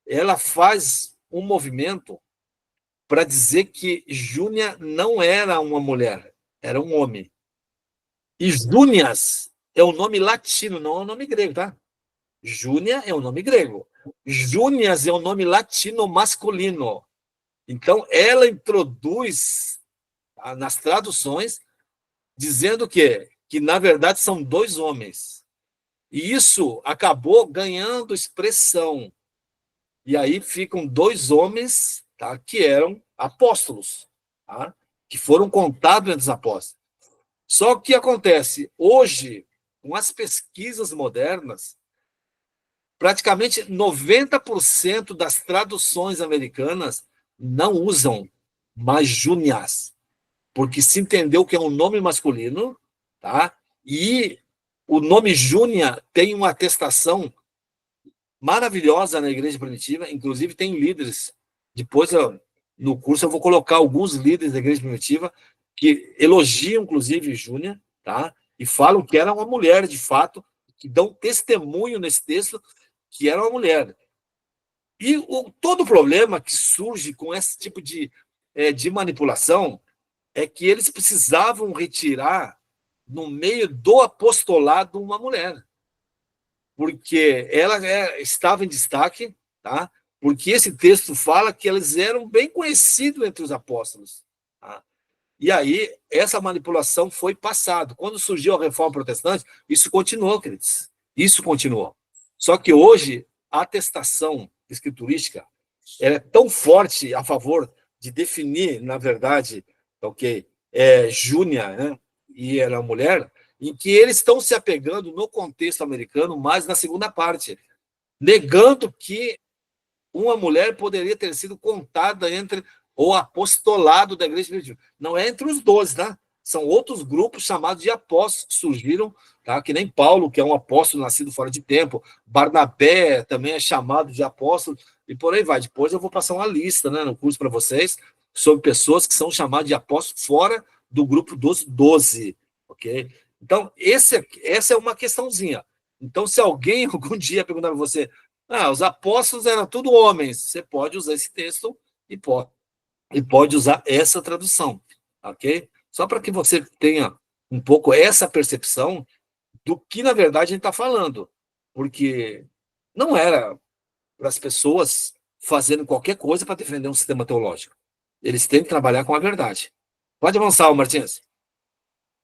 ela faz um movimento para dizer que Júnia não era uma mulher, era um homem. E Júnias é um nome latino, não é um nome grego, tá? Júnia é um nome grego. Júnias é um nome latino masculino. Então, ela introduz nas traduções dizendo que na verdade, são dois homens. E isso acabou ganhando expressão. E aí ficam dois homens, tá, que eram apóstolos, tá, que foram contados entre os apóstolos. Só que acontece, hoje, com as pesquisas modernas, praticamente 90% das traduções americanas não usam mais Júnias, porque se entendeu que é um nome masculino, tá? E o nome Júnia tem uma atestação maravilhosa na igreja primitiva, inclusive tem líderes. Depois, no curso, eu vou colocar alguns líderes da igreja primitiva que elogiam, inclusive, Júnia, tá? E falam que era uma mulher, de fato, que dão testemunho nesse texto que era uma mulher. E todo o problema que surge com esse tipo de manipulação é que eles precisavam retirar, no meio do apostolado, uma mulher. Porque ela estava em destaque, tá? Porque esse texto fala que eles eram bem conhecidos entre os apóstolos. Tá? E aí, essa manipulação foi passada. Quando surgiu a Reforma Protestante, isso continuou, queridos. Isso continuou. Só que hoje, a atestação escriturística é tão forte a favor de definir, na verdade, Júnia, né? E era mulher, em que eles estão se apegando no contexto americano, mais na segunda parte, negando que uma mulher poderia ter sido contada entre o apostolado da igreja primitiva. Não é entre os 12, tá? São outros grupos chamados de apóstolos que surgiram, tá? Que nem Paulo, que é um apóstolo nascido fora de tempo, Barnabé também é chamado de apóstolo, e por aí vai. Depois eu vou passar uma lista, né, no curso para vocês, sobre pessoas que são chamadas de apóstolos fora do grupo dos 12, ok? Então, essa é uma questãozinha. Então, se alguém algum dia perguntar para você, os apóstolos eram tudo homens, você pode usar esse texto e pode usar essa tradução, ok? Só para que você tenha um pouco essa percepção do que, na verdade, a gente está falando. Porque não era para as pessoas fazendo qualquer coisa para defender um sistema teológico. Eles têm que trabalhar com a verdade. Pode avançar, Martins.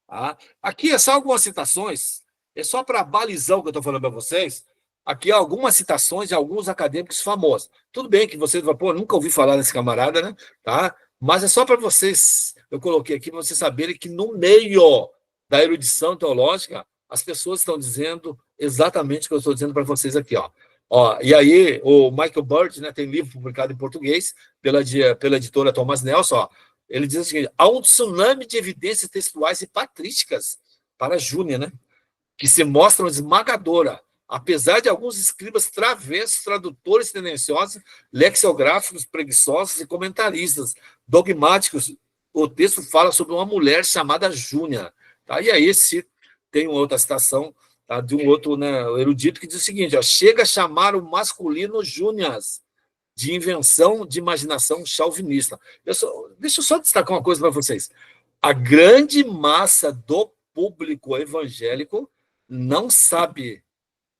Tá? Aqui é só algumas citações, é só para balizar o que eu estou falando para vocês. Aqui algumas citações de alguns acadêmicos famosos. Tudo bem que vocês vão, pô, nunca ouvi falar desse camarada, né? Tá? Mas é só para vocês, eu coloquei aqui para vocês saberem que no meio da erudição teológica, as pessoas estão dizendo exatamente o que eu estou dizendo para vocês aqui, ó. Ó, e aí, o Michael Bird, né, tem livro publicado em português pela editora Thomas Nelson, ó, ele diz o seguinte: há um tsunami de evidências textuais e patrísticas para Júnior, né, que se mostram esmagadora, apesar de alguns escribas travessos, tradutores tendenciosos, lexicográficos preguiçosos e comentaristas dogmáticos. O texto fala sobre uma mulher chamada Júnia. Tá? E aí tem uma outra citação, tá, de um outro, né, erudito que diz o seguinte: ó, chega a chamar o masculino Júnias, de invenção de imaginação chauvinista. Deixa eu só destacar uma coisa para vocês. A grande massa do público evangélico não sabe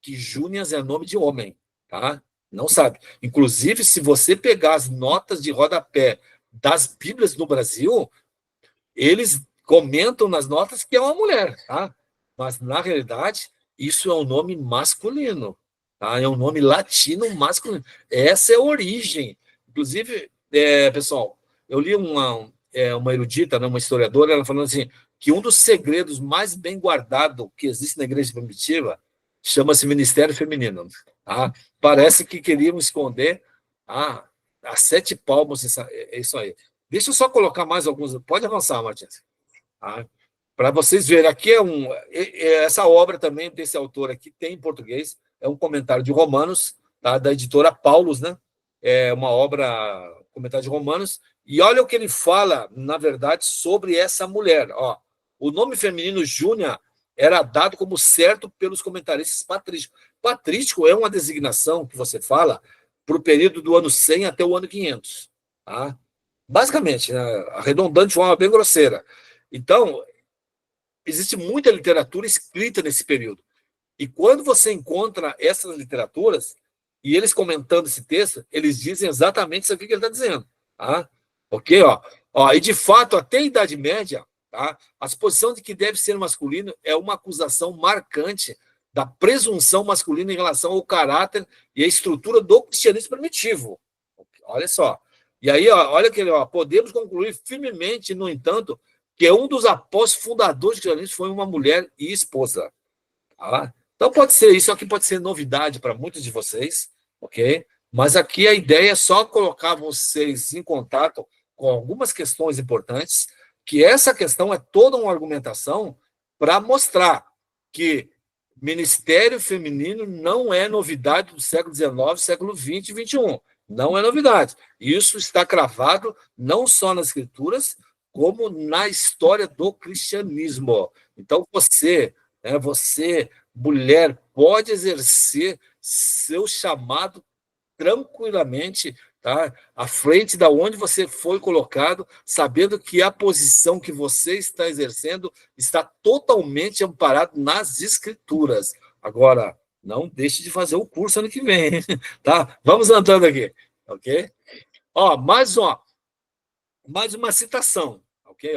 que Júnias é nome de homem, tá? Não sabe. Inclusive, se você pegar as notas de rodapé das Bíblias no Brasil, eles comentam nas notas que é uma mulher, tá? Mas, na realidade, isso é um nome masculino, tá? É um nome latino masculino. Essa é a origem. Inclusive, pessoal, eu li uma erudita, né, uma historiadora, ela falando assim, que um dos segredos mais bem guardados que existe na igreja primitiva chama-se ministério feminino. Tá? Parece que queriam esconder a 7 palmos, isso aí. Deixa eu só colocar mais alguns. Pode avançar, Martins. Tá? Para vocês verem, aqui essa obra também desse autor aqui tem em português, é um comentário de Romanos, tá? Da editora Paulus, né? É uma obra, comentário de Romanos, e olha o que ele fala, na verdade, sobre essa mulher. Ó, o nome feminino Júnia era dado como certo pelos comentaristas patrísticos. Patrístico é uma designação que você fala para o período do ano 100 até o ano 500. Tá? Basicamente, né? Arredondando de forma bem grosseira. Então, existe muita literatura escrita nesse período. E quando você encontra essas literaturas, e eles comentando esse texto, eles dizem exatamente isso aqui que ele está dizendo. Tá? Ok? Ó, e, de fato, até a Idade Média, tá? A suposição de que deve ser masculino é uma acusação marcante da presunção masculina em relação ao caráter e à estrutura do cristianismo primitivo. Olha só. E aí, ó, olha que podemos concluir firmemente, no entanto, que um dos apóstolos fundadores do cristianismo foi uma mulher e esposa. Tá? Então, pode ser isso aqui, pode ser novidade para muitos de vocês, ok? Mas aqui a ideia é só colocar vocês em contato com algumas questões importantes, que essa questão é toda uma argumentação para mostrar que ministério feminino não é novidade do século XIX, século XX e XXI. Não é novidade. Isso está cravado não só nas escrituras, como na história do cristianismo. Então, você, mulher, pode exercer seu chamado tranquilamente, tá? À frente da onde você foi colocado, sabendo que a posição que você está exercendo está totalmente amparado nas escrituras. Agora, não deixe de fazer o curso ano que vem, tá? Vamos andando aqui, ok? Ó, mais uma citação, ok?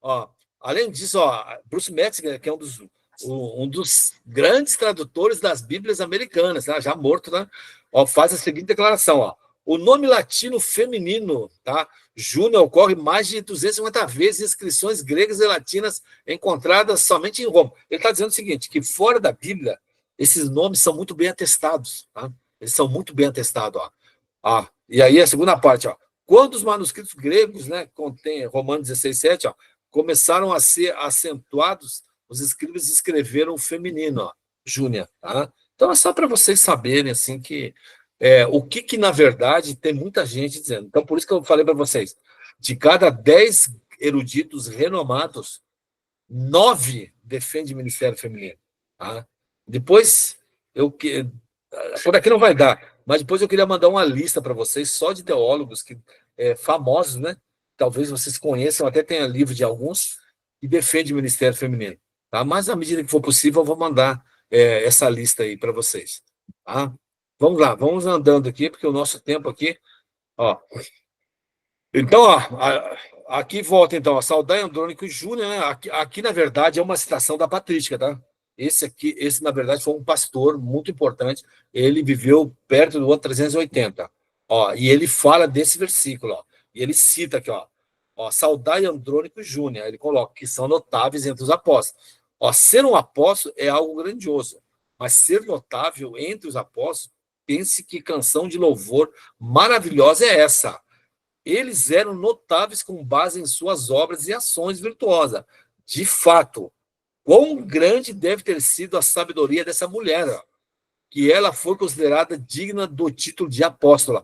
Ó, além disso, Bruce Metzger, que é um dos grandes tradutores das Bíblias americanas, tá? Já morto, né? Ó, faz a seguinte declaração, ó. O nome latino feminino, tá? Júnior, ocorre mais de 250 vezes em inscrições gregas e latinas encontradas somente em Roma. Ele está dizendo o seguinte, que fora da Bíblia, esses nomes são muito bem atestados, tá? Eles são muito bem atestados, ó. E aí a segunda parte, ó. Quando os manuscritos gregos, né, contém Romanos 16:7, ó, começaram a ser acentuados, os escribas escreveram o feminino, ó, Júnia, tá? Então é só para vocês saberem assim que o que na verdade tem muita gente dizendo. Então por isso que eu falei para vocês, de cada 10 eruditos renomados, 9 defendem o ministério feminino, tá? Depois por aqui não vai dar, mas depois eu queria mandar uma lista para vocês só de teólogos famosos, né? Talvez vocês conheçam, até tenha livro de alguns, que defende o Ministério Feminino. Tá? Mas, à medida que for possível, eu vou mandar essa lista aí para vocês. Tá? Vamos lá, vamos andando aqui, porque o nosso tempo aqui... Ó. Então, ó, aqui volta, então, a Saldanha Andrônico Júnior, né? Aqui, na verdade, é uma citação da patrística, tá? Esse, na verdade, foi um pastor muito importante. Ele viveu perto do ano 380. Ó, e ele fala desse versículo, ó, e ele cita aqui, ó, Saudai Andrônico Júnior, ele coloca que são notáveis entre os apóstolos. Ó, ser um apóstolo é algo grandioso, mas ser notável entre os apóstolos, pense que canção de louvor maravilhosa é essa. Eles eram notáveis com base em suas obras e ações virtuosas. De fato, quão grande deve ter sido a sabedoria dessa mulher, ó, que ela foi considerada digna do título de apóstola.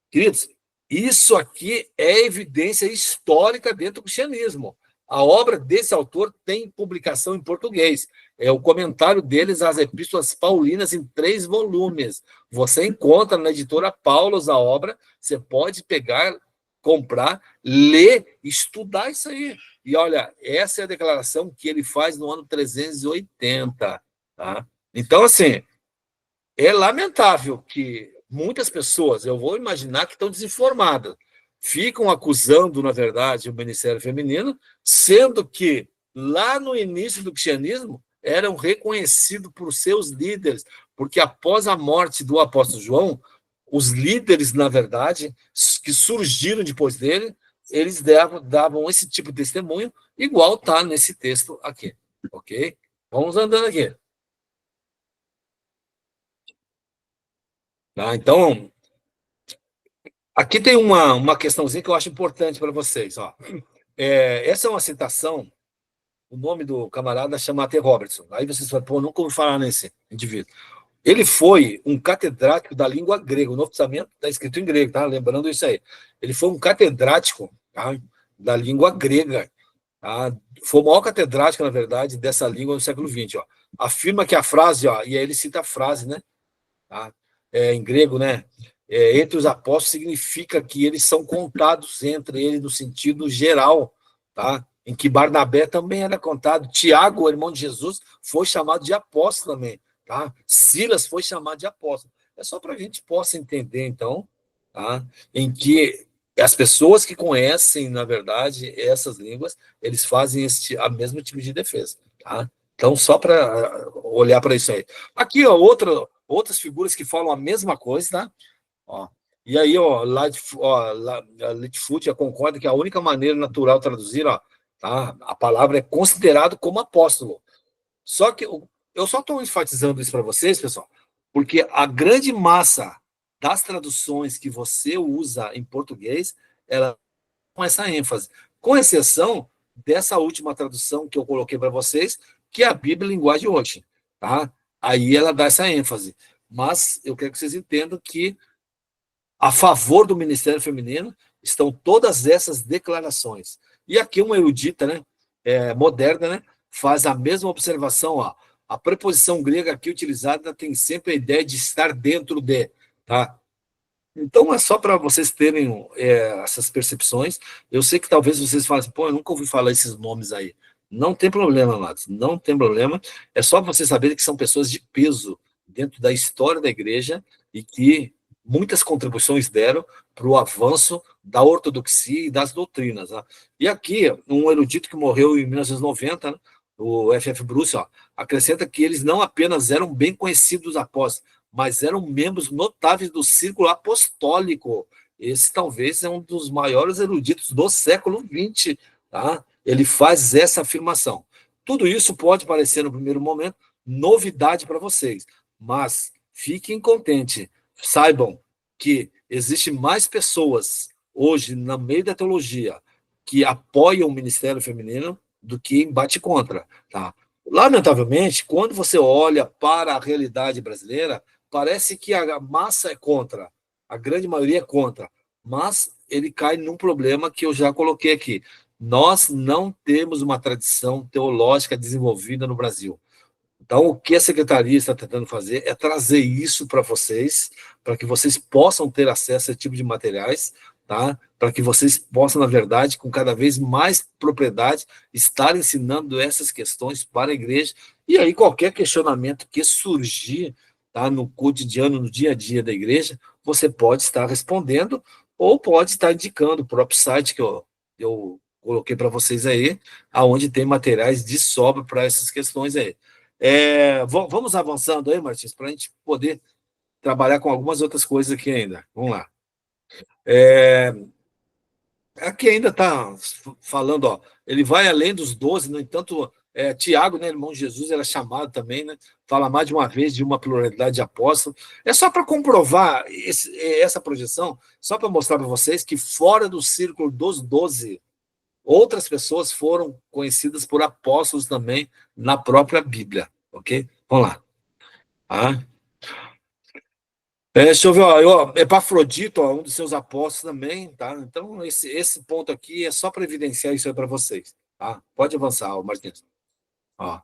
Queridos, isso aqui é evidência histórica dentro do cristianismo. A obra desse autor tem publicação em português. É o comentário deles às Epístolas Paulinas em 3 volumes. Você encontra na editora Paulus a obra, você pode pegar, comprar, ler, estudar isso aí. E olha, essa é a declaração que ele faz no ano 380. Tá? Então, assim, é lamentável que muitas pessoas, eu vou imaginar que estão desinformadas, ficam acusando, na verdade, o Ministério Feminino, sendo que lá no início do cristianismo eram reconhecidos por seus líderes, porque após a morte do apóstolo João, os líderes, na verdade, que surgiram depois dele, eles davam esse tipo de testemunho, igual está nesse texto aqui, ok? Vamos andando aqui. Tá? Então, aqui tem uma questãozinha que eu acho importante para vocês. Ó. Essa é uma citação, o nome do camarada chama T. Robertson. Aí vocês falam, pô, nunca ouvi falar nesse indivíduo. Ele foi um catedrático da língua grega. O Novo Testamento está escrito em grego, tá? Lembrando isso aí. Ele foi um catedrático, tá? Da língua grega. Tá? Foi o maior catedrático, na verdade, dessa língua no século XX. Ó. Afirma que a frase, ó, e aí ele cita a frase, né? Tá? Em grego, né? Entre os apóstolos significa que eles são contados entre eles no sentido geral, tá? Em que Barnabé também era contado. Tiago, o irmão de Jesus, foi chamado de apóstolo também, tá? Silas foi chamado de apóstolo. É só para a gente possa entender, então, tá? Em que as pessoas que conhecem, na verdade, essas línguas, eles fazem a mesmo tipo de defesa, tá? Então, só para olhar para isso aí. Aqui, ó, outras figuras que falam a mesma coisa, tá? Ó, e aí, ó, Lightfoot concorda que a única maneira natural de traduzir, ó, tá? A palavra é considerado como apóstolo. Só que eu só estou enfatizando isso para vocês, pessoal, porque a grande massa das traduções que você usa em português, ela com essa ênfase, com exceção dessa última tradução que eu coloquei para vocês, que é a Bíblia Linguagem hoje, tá? Aí ela dá essa ênfase. Mas eu quero que vocês entendam que a favor do Ministério Feminino estão todas essas declarações. E aqui uma erudita, né, moderna, né, faz a mesma observação, ó. A preposição grega aqui utilizada tem sempre a ideia de estar dentro de, tá? Então, é só para vocês terem essas percepções. Eu sei que talvez vocês falem assim, pô, eu nunca ouvi falar esses nomes aí. Não tem problema, amados, não tem problema. É só vocês saberem que são pessoas de peso dentro da história da igreja e que muitas contribuições deram para o avanço da ortodoxia e das doutrinas. Né? E aqui, um erudito que morreu em 1990, né, o F.F. Bruce, ó, acrescenta que eles não apenas eram bem conhecidos dos apóstolos, mas eram membros notáveis do círculo apostólico. Esse talvez é um dos maiores eruditos do século XX. Tá? Ele faz essa afirmação. Tudo isso pode parecer, no primeiro momento, novidade para vocês, mas fiquem contentes. Saibam que existem mais pessoas hoje, no meio da teologia, que apoiam o Ministério Feminino do que bate contra. Tá? Lamentavelmente, quando você olha para a realidade brasileira, parece que a massa é contra, a grande maioria é contra, mas ele cai num problema que eu já coloquei aqui. Nós não temos uma tradição teológica desenvolvida no Brasil. Então, o que a secretaria está tentando fazer é trazer isso para vocês, para que vocês possam ter acesso a esse tipo de materiais, tá? para que vocês possam, na verdade, com cada vez mais propriedade, estar ensinando essas questões para a igreja, e aí qualquer questionamento que surgir, tá, no cotidiano, no dia a dia da igreja, você pode estar respondendo, ou pode estar indicando o próprio site que eu coloquei para vocês aí, aonde tem materiais de sobra para essas questões aí. Vamos avançando aí, Martins, para a gente poder trabalhar com algumas outras coisas aqui ainda. Vamos lá. Aqui ainda está falando, ó, ele vai além dos 12, no entanto, Tiago, né, irmão de Jesus, era chamado também, né, fala mais de uma vez de uma pluralidade de apóstolos. É só para comprovar essa projeção, só para mostrar para vocês que fora do círculo dos 12, outras pessoas foram conhecidas por apóstolos também na própria Bíblia, ok? Vamos lá. Deixa eu ver, ó, Epafrodito, ó, um dos seus apóstolos também, tá? Então, esse ponto aqui é só para evidenciar isso aí para vocês, tá? Pode avançar, ó, Martins. Ó,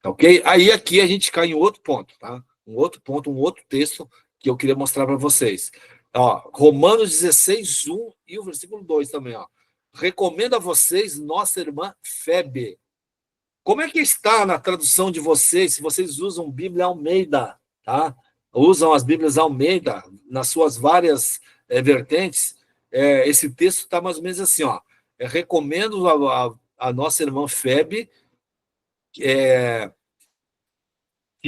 tá ok? Aí aqui a gente cai em outro ponto, tá? Um outro ponto, um outro texto que eu queria mostrar para vocês. Ó, Romanos 16, 1 e o versículo 2 também, ó. Recomendo a vocês nossa irmã Febe. Como é que está na tradução de vocês, se vocês usam Bíblia Almeida, tá? Usam as Bíblias Almeida nas suas várias vertentes, esse texto está mais ou menos assim, ó. Recomendo a nossa irmã Febe, que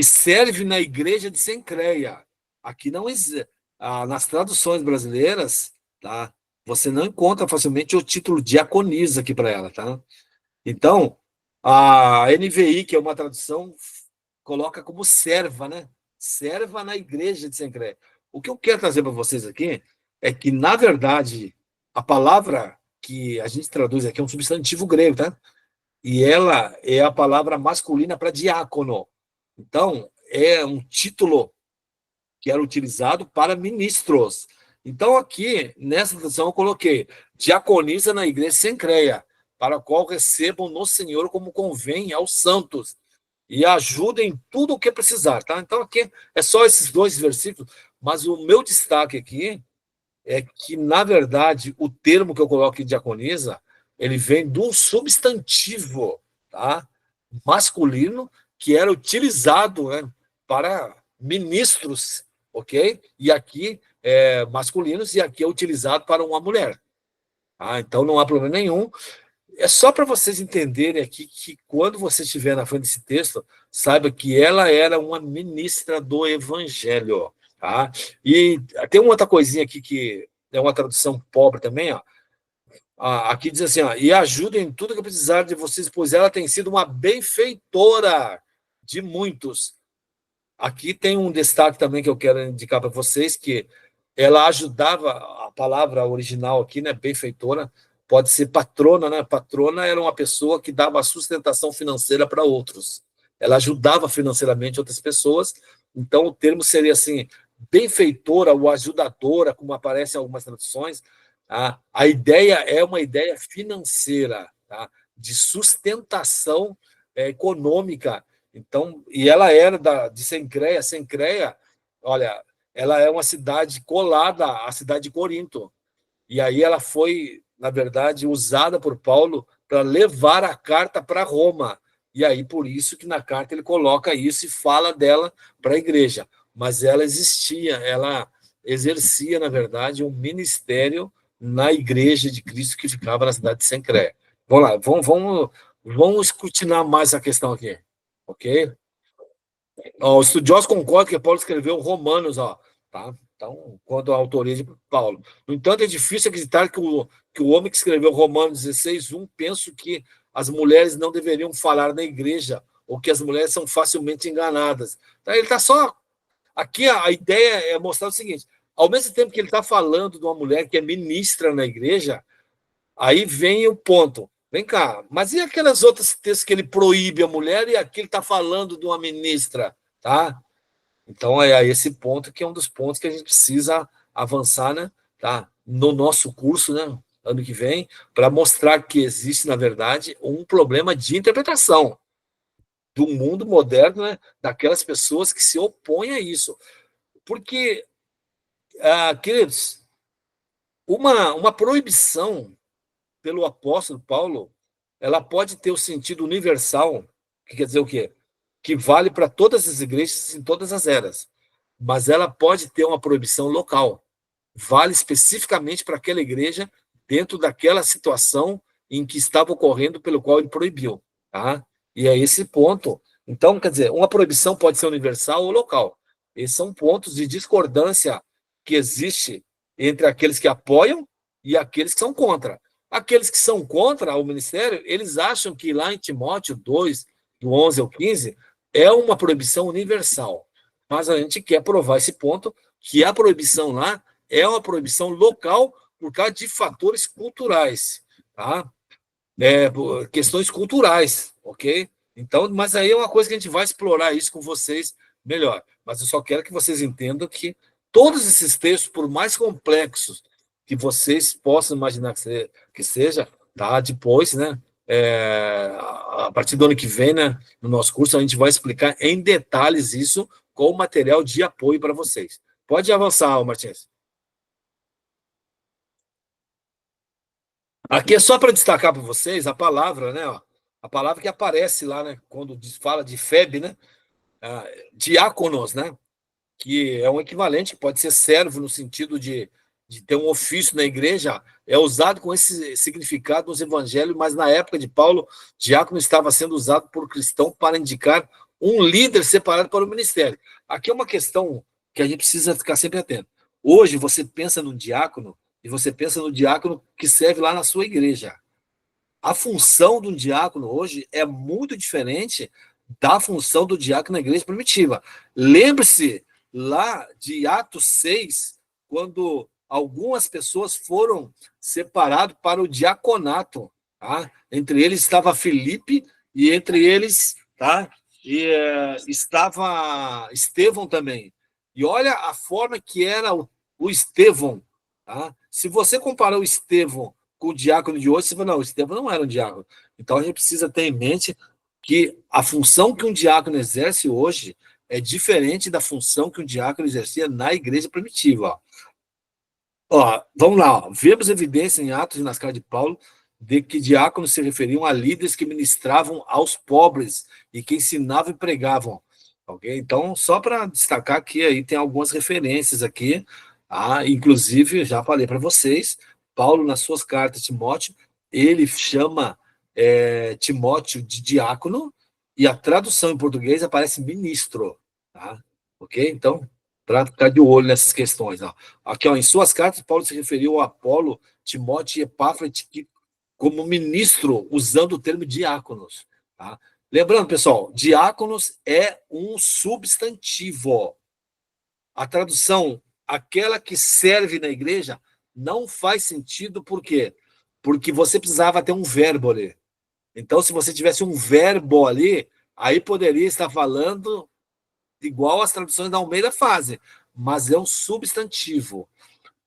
serve na igreja de Cencreia. Aqui não existe. Nas traduções brasileiras, tá? Você não encontra facilmente o título diaconisa aqui para ela, tá? Então, a NVI, que é uma tradução, coloca como serva, né? Serva na igreja de Cencreia. O que eu quero trazer para vocês aqui é que, na verdade, a palavra que a gente traduz aqui é um substantivo grego, tá? E ela é a palavra masculina para diácono. Então, é um título que era utilizado para ministros. Então, aqui, nessa tradução, eu coloquei diaconisa na igreja de Cencreia, para a qual recebam no Senhor como convém aos santos, e ajudem em tudo o que precisar, tá? Então, aqui é só esses 2 versículos, mas o meu destaque aqui é que, na verdade, o termo que eu coloco aqui, diaconisa, ele vem de um substantivo, tá? Masculino, que era utilizado, né, para ministros, ok? E aqui masculinos, e aqui é utilizado para uma mulher. Tá? Então, não há problema nenhum. É só para vocês entenderem aqui que, quando você estiver na frente desse texto, saiba que ela era uma ministra do evangelho. Tá? E tem uma outra coisinha aqui que é uma tradução pobre também, ó. Aqui diz assim, ó, e ajudem em tudo que precisar de vocês, pois ela tem sido uma benfeitora de muitos. Aqui tem um destaque também que eu quero indicar para vocês, que ela ajudava, a palavra original aqui, né, benfeitora, pode ser patrona, né? Patrona era uma pessoa que dava sustentação financeira para outros. Ela ajudava financeiramente outras pessoas, então o termo seria assim, benfeitora ou ajudadora, como aparece em algumas traduções. Tá? A ideia é uma ideia financeira, tá? De sustentação econômica. Então, e ela era de Cencreia. Cencreia, olha, ela é uma cidade colada à cidade de Corinto. E aí ela foi, na verdade, usada por Paulo para levar a carta para Roma. E aí, por isso que na carta ele coloca isso e fala dela para a igreja. Mas ela existia, ela exercia, na verdade, um ministério na igreja de Cristo que ficava na cidade de Cencreia. Vamos lá, vamos escrutinar mais a questão aqui, ok? Ó, os estudiosos concordam que Paulo escreveu Romanos, ó, tá? Então, quanto à autoria de Paulo. No entanto, é difícil acreditar que o homem que escreveu Romanos 16, 1, penso que as mulheres não deveriam falar na igreja, ou que as mulheres são facilmente enganadas. Então, ele está só... Aqui a ideia é mostrar o seguinte, ao mesmo tempo que ele está falando de uma mulher que é ministra na igreja, aí vem o ponto. Vem cá, mas e aquelas outras textos que ele proíbe a mulher e aqui ele está falando de uma ministra, tá? Então, é esse ponto que é um dos pontos que a gente precisa avançar, né? Tá? No nosso curso, né? Ano que vem, para mostrar que existe, na verdade, um problema de interpretação do mundo moderno, né? Daquelas pessoas que se opõem a isso. Porque, queridos, Uma proibição pelo apóstolo Paulo, ela pode ter o sentido universal, que quer dizer o quê? Que vale para todas as igrejas em todas as eras. Mas ela pode ter uma proibição local. Vale especificamente para aquela igreja dentro daquela situação em que estava ocorrendo pelo qual ele proibiu. Tá? E é esse ponto. Então, quer dizer, uma proibição pode ser universal ou local. Esses são pontos de discordância que existe entre aqueles que apoiam e aqueles que são contra. Aqueles que são contra o ministério, eles acham que lá em Timóteo 2, do 11 ao 15, é uma proibição universal. Mas a gente quer provar esse ponto, que a proibição lá é uma proibição local por causa de fatores culturais, tá? Questões culturais, ok? Então, mas aí é uma coisa que a gente vai explorar isso com vocês melhor. Mas eu só quero que vocês entendam que todos esses textos, por mais complexos que vocês possam imaginar que seja, tá? Depois, né? A partir do ano que vem, né? No nosso curso, a gente vai explicar em detalhes isso com material de apoio para vocês. Pode avançar, Martins. Aqui é só para destacar para vocês a palavra, né? Ó, a palavra que aparece lá, né? Quando fala de Febe, né? Diáconos, né? Que é um equivalente, pode ser servo no sentido de ter um ofício na igreja, é usado com esse significado nos evangelhos, mas na época de Paulo, diácono estava sendo usado por cristão para indicar um líder separado para o ministério. Aqui é uma questão que a gente precisa ficar sempre atento. Hoje, você pensa no diácono, e você pensa no diácono que serve lá na sua igreja. A função de um diácono hoje é muito diferente da função do diácono na igreja primitiva. Lembre-se lá de Atos 6, quando algumas pessoas foram separadas para o diaconato. Tá? Entre eles estava Filipe e entre eles estava Estevão também. E olha a forma que era o Estevão. Tá? Se você comparar o Estevão com o diácono de hoje, você fala, não, o Estevão não era um diácono. Então a gente precisa ter em mente que a função que um diácono exerce hoje é diferente da função que um diácono exercia na igreja primitiva. Vamos lá. Vemos evidência em Atos e nas cartas de Paulo de que diáconos se referiam a líderes que ministravam aos pobres e que ensinavam e pregavam. Okay? Então, só para destacar que aí tem algumas referências aqui, inclusive, já falei para vocês, Paulo, nas suas cartas, Timóteo, ele chama Timóteo de diácono, e a tradução em português aparece ministro. Tá? Ok? Então, para ficar de olho nessas questões. Aqui, em suas cartas, Paulo se referiu a Apolo, Timóteo e Epáfrodito como ministro, usando o termo diáconos. Tá? Lembrando, pessoal, diáconos é um substantivo. A tradução, aquela que serve na igreja, não faz sentido, por quê? Porque você precisava ter um verbo ali. Então, se você tivesse um verbo ali, aí poderia estar falando igual as traduções da Almeida fazem, mas é um substantivo.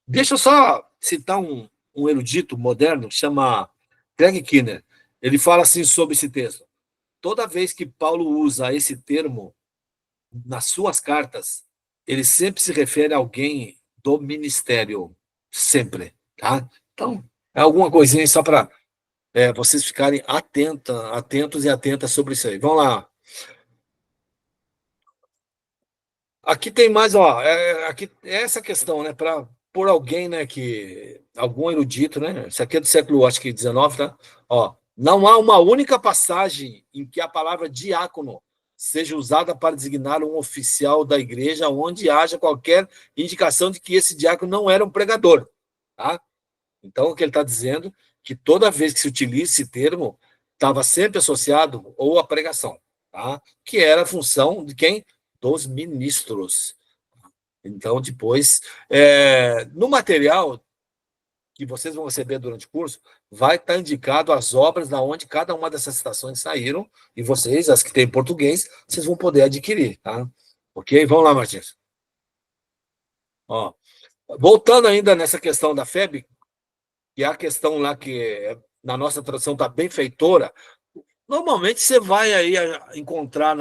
Deixa eu só citar um erudito moderno que chama Greg Kinner. Ele fala assim sobre esse texto. Toda vez que Paulo usa esse termo nas suas cartas, ele sempre se refere a alguém do ministério. Sempre. Tá? Então, é alguma coisinha só para vocês ficarem atentos e atentas sobre isso aí. Vamos lá. Aqui tem mais, aqui essa questão, né, para por alguém, né, que algum erudito, né, isso aqui é do século, acho que 19, tá? Não há uma única passagem em que a palavra diácono seja usada para designar um oficial da igreja onde haja qualquer indicação de que esse diácono não era um pregador, tá? Então, o que ele está dizendo que toda vez que se utiliza esse termo, estava sempre associado ou à pregação, tá? Que era a função de quem? Dos ministros. Então, depois, no material que vocês vão receber durante o curso, vai estar indicado as obras da onde cada uma dessas citações saíram, e vocês, as que têm em português, vocês vão poder adquirir, tá? Ok? Vamos lá, Martins. Voltando ainda nessa questão da FEB, que é a questão lá que na nossa tradução está bem feitora, normalmente você vai aí encontrar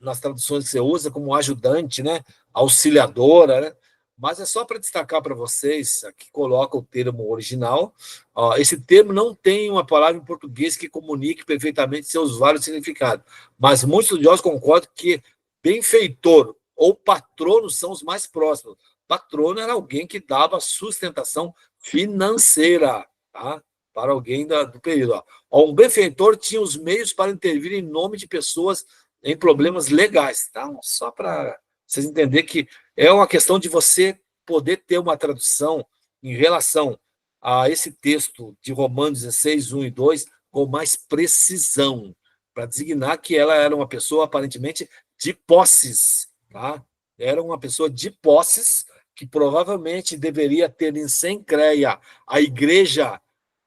nas traduções que você usa como ajudante, né? Auxiliadora, né? mas é só para destacar para vocês, aqui coloca o termo original. Ó, esse termo não tem uma palavra em português que comunique perfeitamente seus vários significados, mas muitos estudiosos concordam que benfeitor ou patrono são os mais próximos. Patrono era alguém que dava sustentação financeira, tá? Para alguém do período. Ó. Um benfeitor tinha os meios para intervir em nome de pessoas em problemas legais. Tá? Só para vocês entenderem que é uma questão de você poder ter uma tradução em relação a esse texto de Romanos 16, 1 e 2 com mais precisão, para designar que ela era uma pessoa aparentemente de posses. Tá? Era uma pessoa de posses que provavelmente deveria ter em Sencreia a igreja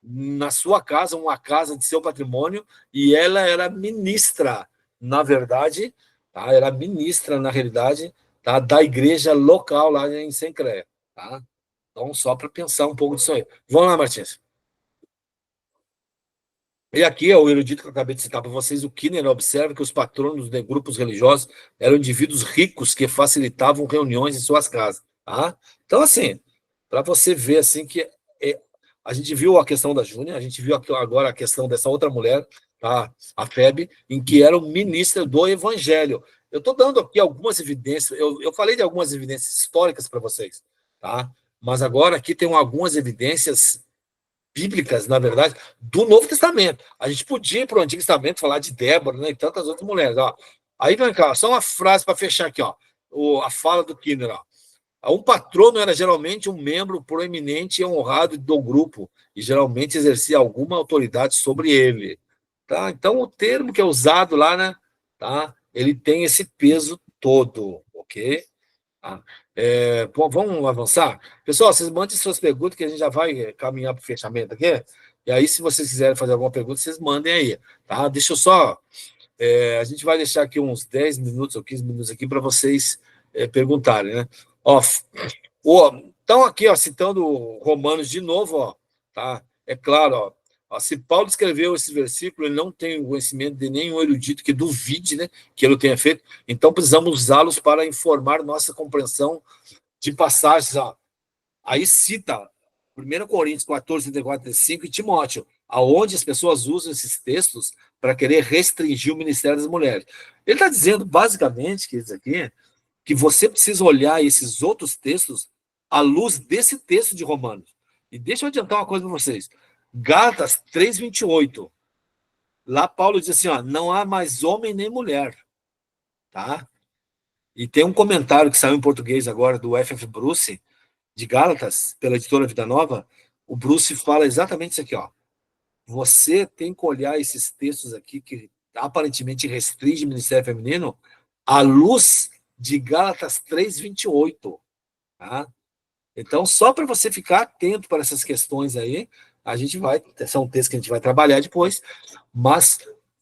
na sua casa, uma casa de seu patrimônio, e ela era ministra, na verdade, tá? Era ministra, na realidade, tá? Da igreja local lá em Sencreia. Tá? Então, só para pensar um pouco disso aí. Vamos lá, Martins. E aqui é o erudito que eu acabei de citar para vocês, o Kinner observa que os patronos de grupos religiosos eram indivíduos ricos que facilitavam reuniões em suas casas. Tá? Então, assim, para você ver assim que a gente viu a questão da Júnia, a gente viu agora a questão dessa outra mulher, tá? A Febe, em que era um ministro do Evangelho. Eu estou dando aqui algumas evidências, eu falei de algumas evidências históricas para vocês, tá? Mas agora aqui tem algumas evidências bíblicas, na verdade, do Novo Testamento. A gente podia ir para o Antigo Testamento falar de Débora, né, e tantas outras mulheres. Ó. Aí vem cá, só uma frase para fechar aqui, ó, a fala do Kinner. Ó. Um patrono era geralmente um membro proeminente e honrado do grupo, e geralmente exercia alguma autoridade sobre ele. Tá? Então, o termo que é usado lá, né, tá? Ele tem esse peso todo, ok? Tá? Bom, vamos avançar? Pessoal, vocês mandem suas perguntas, que a gente já vai caminhar para o fechamento aqui. E aí, se vocês quiserem fazer alguma pergunta, vocês mandem aí. Tá? Deixa eu só... a gente vai deixar aqui uns 10 minutos ou 15 minutos aqui para vocês perguntarem, né? Ó, então, aqui, ó, citando Romanos de novo, ó, tá? É claro, ó, se Paulo escreveu esse versículo, ele não tem o conhecimento de nenhum erudito que duvide, né, que ele tenha feito, então precisamos usá-los para informar nossa compreensão de passagens. Ó. Aí cita 1 Coríntios 14, 34, 35 e Timóteo, aonde as pessoas usam esses textos para querer restringir o ministério das mulheres. Ele está dizendo, basicamente, que isso aqui, que você precisa olhar esses outros textos à luz desse texto de Romanos. E deixa eu adiantar uma coisa para vocês. Gálatas 3:28. Lá Paulo diz assim, ó, não há mais homem nem mulher. Tá? E tem um comentário que saiu em português agora do F.F. Bruce, de Gálatas, pela editora Vida Nova. O Bruce fala exatamente isso aqui, ó. Você tem que olhar esses textos aqui que aparentemente restringe o ministério feminino à luz de Gálatas 3:28. Tá? Então, só para você ficar atento para essas questões aí, a gente vai, são textos que a gente vai trabalhar depois, mas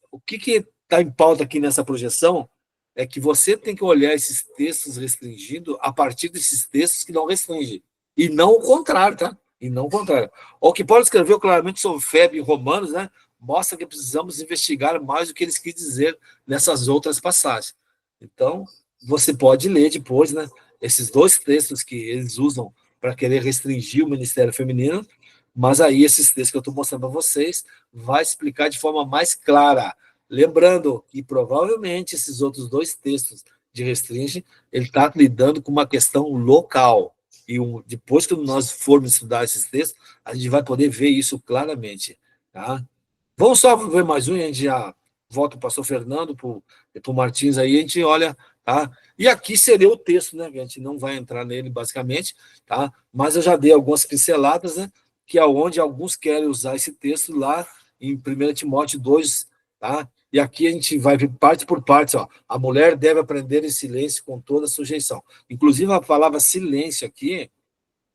o que está em pauta aqui nessa projeção é que você tem que olhar esses textos restringindo a partir desses textos que não restringem, e não o contrário, tá? E não o contrário. O que Paulo escreveu claramente sobre Febe e Romanos, né, mostra que precisamos investigar mais o que eles quis dizer nessas outras passagens. Então, você pode ler depois, né, esses dois textos que eles usam para querer restringir o ministério feminino, mas aí esses textos que eu estou mostrando para vocês vai explicar de forma mais clara. Lembrando que provavelmente esses outros dois textos de restringe, ele está lidando com uma questão local. E depois que nós formos estudar esses textos, a gente vai poder ver isso claramente. Tá? Vamos só ver mais um, e a gente já volta para o pastor Fernando, para o Martins aí, a gente olha, tá? E aqui seria o texto, né? A gente não vai entrar nele, basicamente, tá? Mas eu já dei algumas pinceladas, né? Que é onde alguns querem usar esse texto lá em 1 Timóteo 2, tá? E aqui a gente vai ver parte por parte, ó. A mulher deve aprender em silêncio com toda sujeição. Inclusive, a palavra silêncio aqui,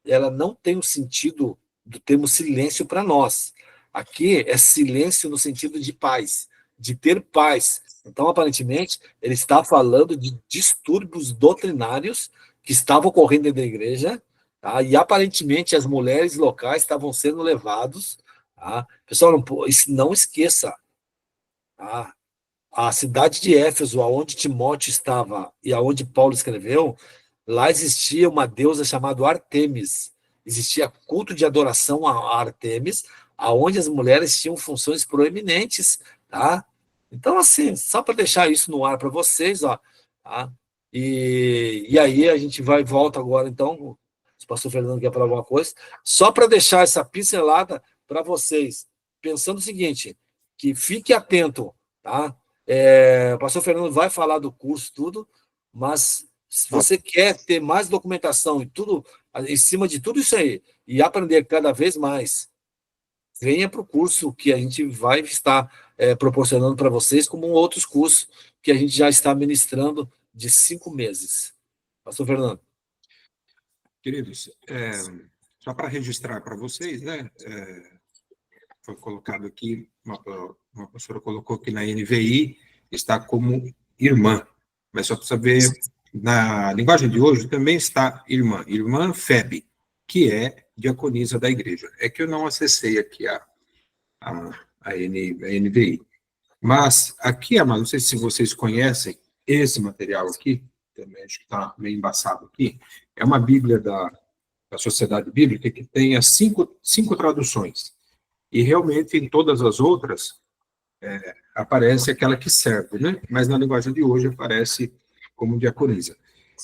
ela não tem o sentido do termo silêncio para nós. Aqui é silêncio no sentido de paz, de ter paz. Então, aparentemente, ele está falando de distúrbios doutrinários que estavam ocorrendo dentro da igreja, tá? E aparentemente as mulheres locais estavam sendo levados. Tá? Pessoal, não esqueça, tá? A cidade de Éfeso, aonde Timóteo estava e aonde Paulo escreveu, lá existia uma deusa chamada Artemis. Existia culto de adoração a Artemis, aonde as mulheres tinham funções proeminentes, tá? Então, assim, só para deixar isso no ar para vocês, ó, tá? E aí a gente volta agora, então, se o pastor Fernando quer falar alguma coisa, só para deixar essa pincelada para vocês, pensando o seguinte, que fique atento, tá? O pastor Fernando vai falar do curso, tudo, mas se você quer ter mais documentação e tudo, em cima de tudo isso aí, e aprender cada vez mais, venha para o curso que a gente vai estar proporcionando para vocês, como outros cursos que a gente já está ministrando de 5 meses. Pastor Fernando. Queridos, só para registrar para vocês, né? Foi colocado aqui, uma professora colocou que na NVI está como irmã, mas só para saber, na linguagem de hoje também está irmã Febe, que é diaconisa da igreja. É que eu não acessei aqui a NVI. Mas aqui, amados, não sei se vocês conhecem esse material aqui, também acho que está meio embaçado aqui, é uma Bíblia da Sociedade Bíblica que tem as cinco traduções. E realmente em todas as outras aparece aquela que serve, né? Mas na linguagem de hoje aparece como diaconisa.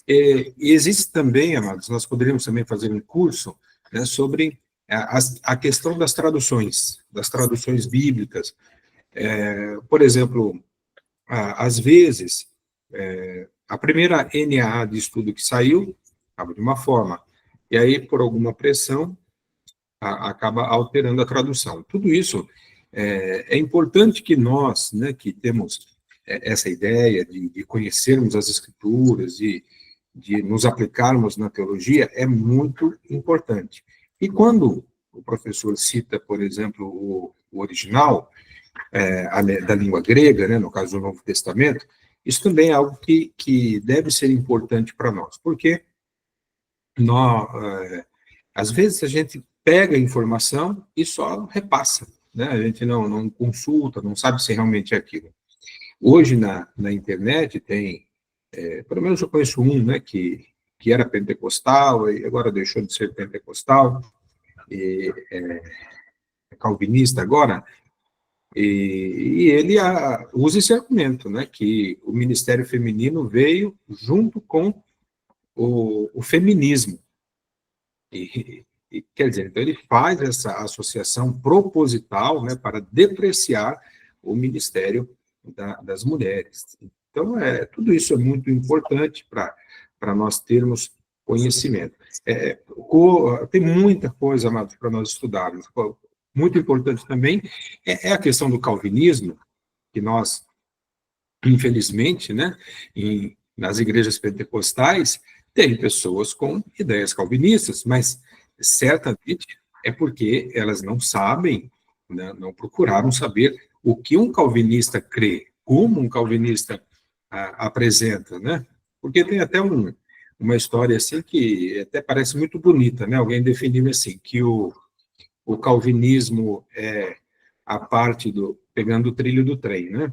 E existe também, amados, nós poderíamos também fazer um curso, né, sobre a questão das traduções bíblicas. Por exemplo, às vezes, a primeira NAA de estudo que saiu estava de uma forma, e aí, por alguma pressão, acaba alterando a tradução. Tudo isso é importante que nós, né, que temos essa ideia de conhecermos as Escrituras, de nos aplicarmos na teologia, é muito importante. E quando o professor cita, por exemplo, o original, da língua grega, né, no caso do Novo Testamento, isso também é algo que deve ser importante para nós, porque às vezes a gente pega a informação e só repassa, né? A gente não consulta, não sabe se realmente é aquilo. Hoje, na internet, tem, pelo menos eu conheço um, né, que era pentecostal, e agora deixou de ser pentecostal, e é calvinista agora, e ele usa esse argumento, né, que o ministério feminino veio junto com o feminismo. E, quer dizer, então ele faz essa associação proposital, né, para depreciar o ministério das mulheres. Então, tudo isso é muito importante para nós termos conhecimento. Tem muita coisa, amados, para nós estudarmos. Muito importante também é a questão do calvinismo, que nós, infelizmente, né, nas igrejas pentecostais, tem pessoas com ideias calvinistas, mas certamente é porque elas não sabem, né, não procuraram saber o que um calvinista crê, como um calvinista apresenta, né? Porque tem até uma história assim que até parece muito bonita, né? Alguém definindo assim, que o calvinismo é a parte pegando o trilho do trem, né?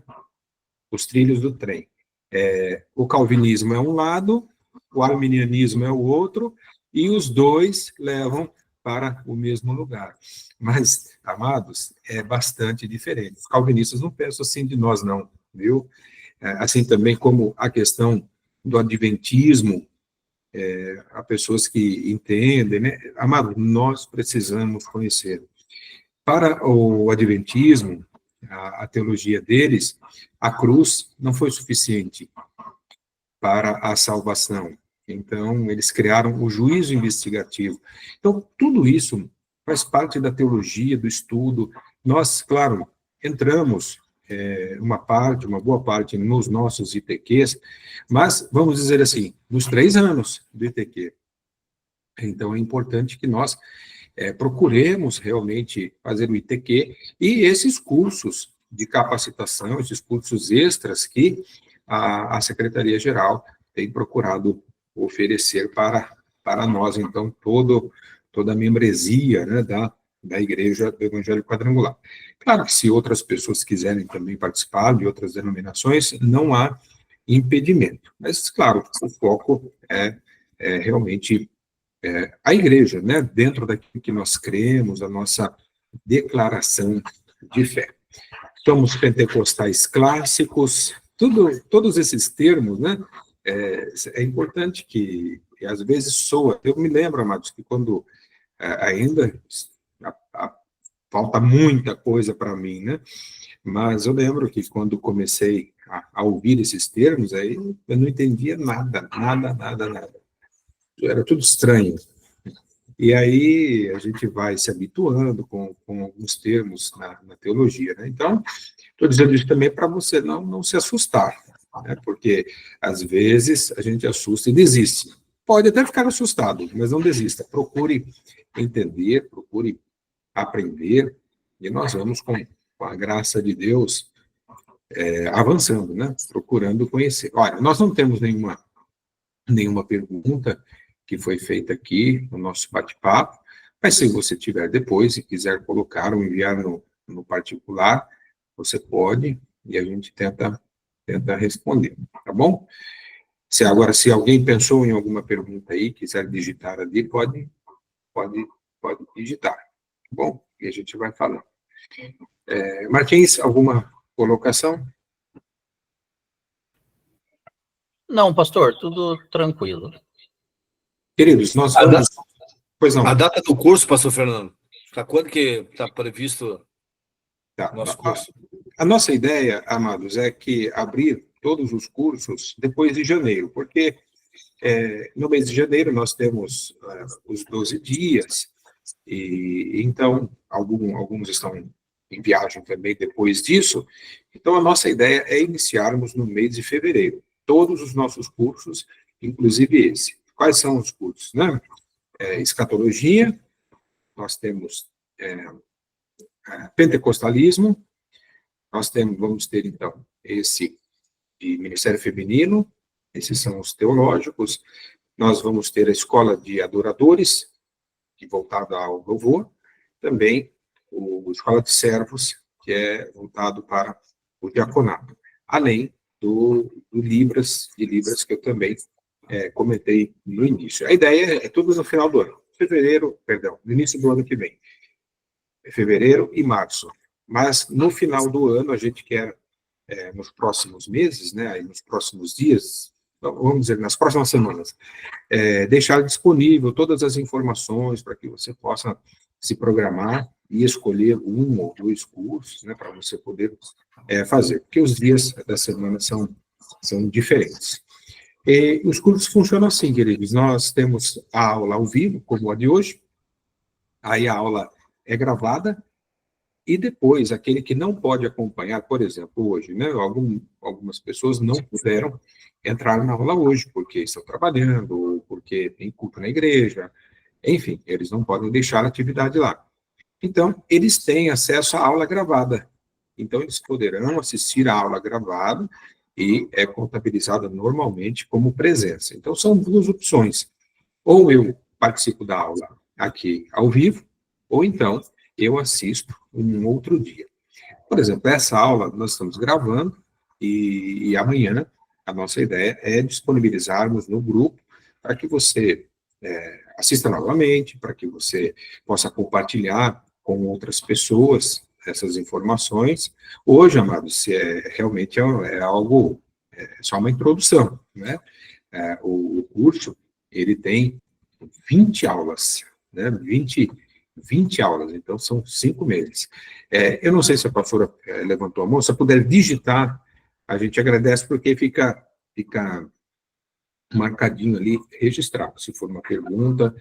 Os trilhos do trem. O calvinismo é um lado, o arminianismo é o outro, e os dois levam para o mesmo lugar. Mas, amados, é bastante diferente. Os calvinistas não pensam assim de nós, não, viu? Assim também como a questão do adventismo, há pessoas que entendem, né? Amado, nós precisamos conhecer. Para o adventismo, a teologia deles, a cruz não foi suficiente para a salvação. Então, eles criaram o juízo investigativo. Então, tudo isso faz parte da teologia, do estudo. Nós, claro, entramos uma boa parte nos nossos ITQs, mas, vamos dizer assim, nos 3 anos do ITQ. Então, é importante que nós procuremos realmente fazer o ITQ e esses cursos de capacitação, esses cursos extras que a Secretaria-Geral tem procurado oferecer para nós, então, toda a membresia, né, da Igreja do Evangelho Quadrangular. Claro que se outras pessoas quiserem também participar de outras denominações, não há impedimento. Mas, claro, o foco é realmente a igreja, né? Dentro daquilo que nós cremos, a nossa declaração de fé. Somos pentecostais clássicos, todos esses termos, né? É importante que às vezes soa. Eu me lembro, amados, que quando ainda falta muita coisa para mim, né? Mas eu lembro que quando comecei a ouvir esses termos, aí eu não entendia nada. Era tudo estranho. E aí a gente vai se habituando com alguns termos na teologia, né? Então, estou dizendo isso também para você não se assustar, né? Porque às vezes a gente assusta e desiste. Pode até ficar assustado, mas não desista. Procure entender, procure aprender, e nós vamos, com a graça de Deus, avançando, né? Procurando conhecer. Olha, nós não temos nenhuma pergunta que foi feita aqui no nosso bate-papo, mas se você tiver depois e quiser colocar ou enviar no particular, você pode, e a gente tenta responder, tá bom? Se alguém pensou em alguma pergunta aí, quiser digitar ali, pode digitar, tá bom? E a gente vai falando. Martins, alguma colocação? Não, pastor, tudo tranquilo. Queridos, nós vamos... Pois não. A data do curso, pastor Fernando, para quando que está previsto o nosso curso? A nossa ideia, amados, é que abrir todos os cursos depois de janeiro, porque no mês de janeiro nós temos os 12 dias, e então alguns estão em viagem também depois disso. Então a nossa ideia é iniciarmos no mês de fevereiro todos os nossos cursos, inclusive esse. Quais são os cursos, né? Escatologia, nós temos pentecostalismo, vamos ter, então, esse de Ministério Feminino, esses são os teológicos, nós vamos ter a Escola de Adoradores, que voltada ao louvor, também a Escola de Servos, que é voltado para o diaconato, além de Libras, que eu também comentei no início. A ideia é tudo no final do ano, no início do ano que vem, fevereiro e março. Mas no final do ano a gente quer, nos próximos meses, né, aí nos próximos dias, vamos dizer, nas próximas semanas, deixar disponível todas as informações para que você possa se programar e escolher 1 ou 2 cursos, né, para você poder fazer, porque os dias da semana são diferentes. E os cursos funcionam assim, queridos. Nós temos a aula ao vivo, como a de hoje, aí a aula é gravada, e depois, aquele que não pode acompanhar, por exemplo, hoje, né, algumas pessoas não puderam entrar na aula hoje, porque estão trabalhando, ou porque tem culto na igreja, enfim, eles não podem deixar a atividade lá. Então, eles têm acesso à aula gravada. Então, eles poderão assistir à aula gravada e é contabilizada normalmente como presença. Então, são 2 opções. Ou eu participo da aula aqui ao vivo, ou então eu assisto um outro dia. Por exemplo, essa aula nós estamos gravando e amanhã a nossa ideia é disponibilizarmos no grupo para que você assista novamente, para que você possa compartilhar com outras pessoas essas informações. Hoje, amados, realmente é algo, só uma introdução, né? O curso, ele tem 20 aulas, né? 20 aulas, então são 5 meses. Eu não sei se a pastora levantou a mão, se eu puder digitar, a gente agradece, porque fica marcadinho ali, registrado, se for uma pergunta,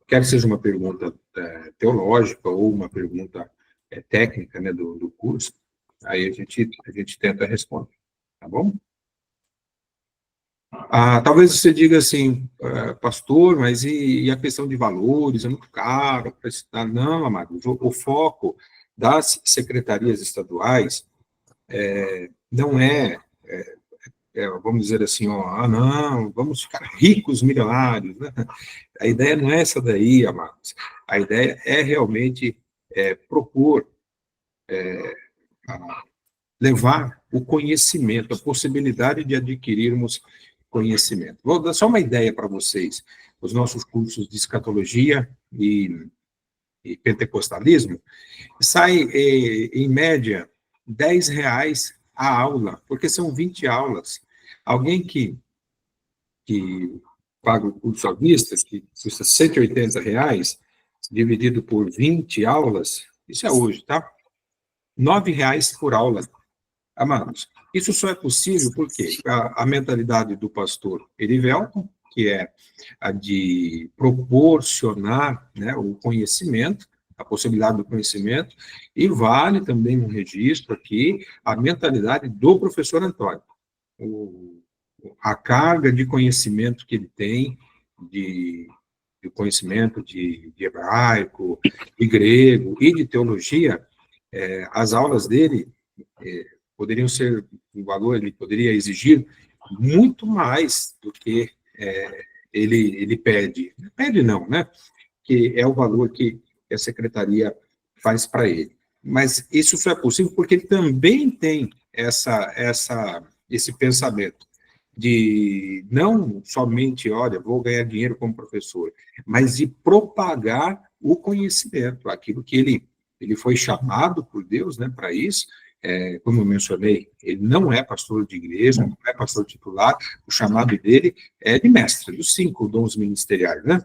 quer seja uma pergunta teológica ou uma pergunta técnica, né, do curso, aí a gente tenta responder, tá bom? Talvez você diga assim, pastor, mas e a questão de valores, é muito caro para estudar? Não, amados, o foco das secretarias estaduais não vamos dizer assim, não, vamos ficar ricos, milionários, né? A ideia não é essa daí, amados. A ideia é realmente propor, levar o conhecimento, a possibilidade de adquirirmos conhecimento. Vou dar só uma ideia para vocês. os nossos cursos de escatologia e pentecostalismo, sai, em média, R$ 10 a aula, porque são 20 aulas. Alguém que paga o curso à vista, que custa R$ 180, dividido por 20 aulas, isso é hoje, tá? R$ 9 por aula. Amados, isso só é possível porque a mentalidade do pastor Erivelton, que é a de proporcionar, né, o conhecimento, a possibilidade do conhecimento, e vale também um registro aqui a mentalidade do professor Antônio. A carga de conhecimento que ele tem, de conhecimento de hebraico, de grego e de teologia, as aulas dele poderiam ser, o valor ele poderia exigir muito mais do que ele pede. Pede não, né? Que é o valor que a secretaria faz para ele. Mas isso só é possível porque ele também tem esse pensamento de não somente, olha, vou ganhar dinheiro como professor, mas de propagar o conhecimento, aquilo que ele foi chamado por Deus, né, para isso. Como eu mencionei, ele não é pastor de igreja, não é pastor titular, o chamado dele é de mestre, dos 5 dons ministeriais, né?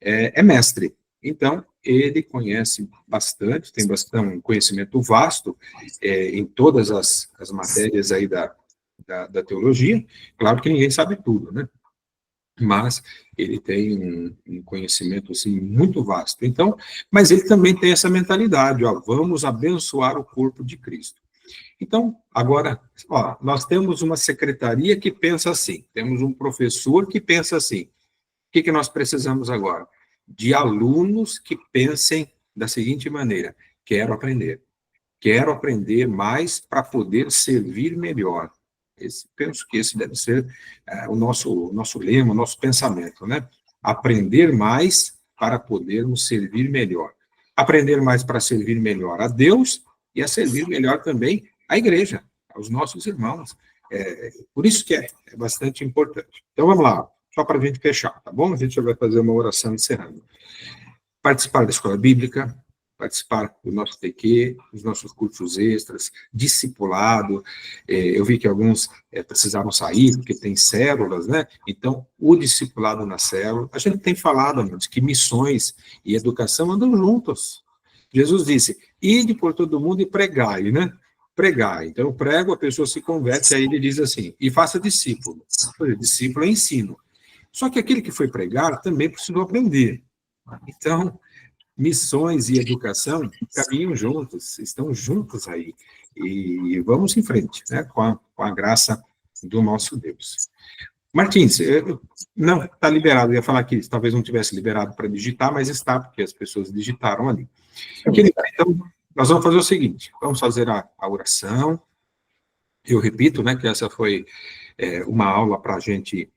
É mestre. Então, ele conhece bastante, tem bastante conhecimento vasto em todas as matérias aí da teologia. Claro que ninguém sabe tudo, né? Mas ele tem um conhecimento, assim, muito vasto. Então, mas ele também tem essa mentalidade, ó, vamos abençoar o corpo de Cristo. Então, agora, ó, nós temos uma secretaria que pensa assim, temos um professor que pensa assim. O que nós precisamos agora? De alunos que pensem da seguinte maneira: quero aprender mais para poder servir melhor. Penso que esse deve ser o nosso lema, o nosso pensamento, né? Aprender mais para podermos servir melhor. Aprender mais para servir melhor a Deus e a servir melhor também à igreja, aos nossos irmãos. Por isso que é bastante importante. Então, vamos lá, só para a gente fechar, tá bom? A gente vai fazer uma oração encerrando. Participar da escola bíblica, participar do nosso TQ, dos nossos cursos extras, discipulado. Eu vi que alguns precisaram sair, porque tem células, né? Então, o discipulado na célula. A gente tem falado, amigos, que missões e educação andam juntos. Jesus disse, ide por todo mundo e pregai, né? Pregai. Então, eu prego, a pessoa se converte, aí ele diz assim, e faça discípulo. Discípulo é ensino. Só que aquele que foi pregar também precisou aprender. Então, missões e educação caminham juntos, estão juntos aí. E vamos em frente, né, com a graça do nosso Deus. Martins, não, está liberado, eu ia falar que talvez não tivesse liberado para digitar, mas está, porque as pessoas digitaram ali. Então, nós vamos fazer o seguinte, vamos fazer a oração. Eu repito, né, que essa foi uma aula para a gente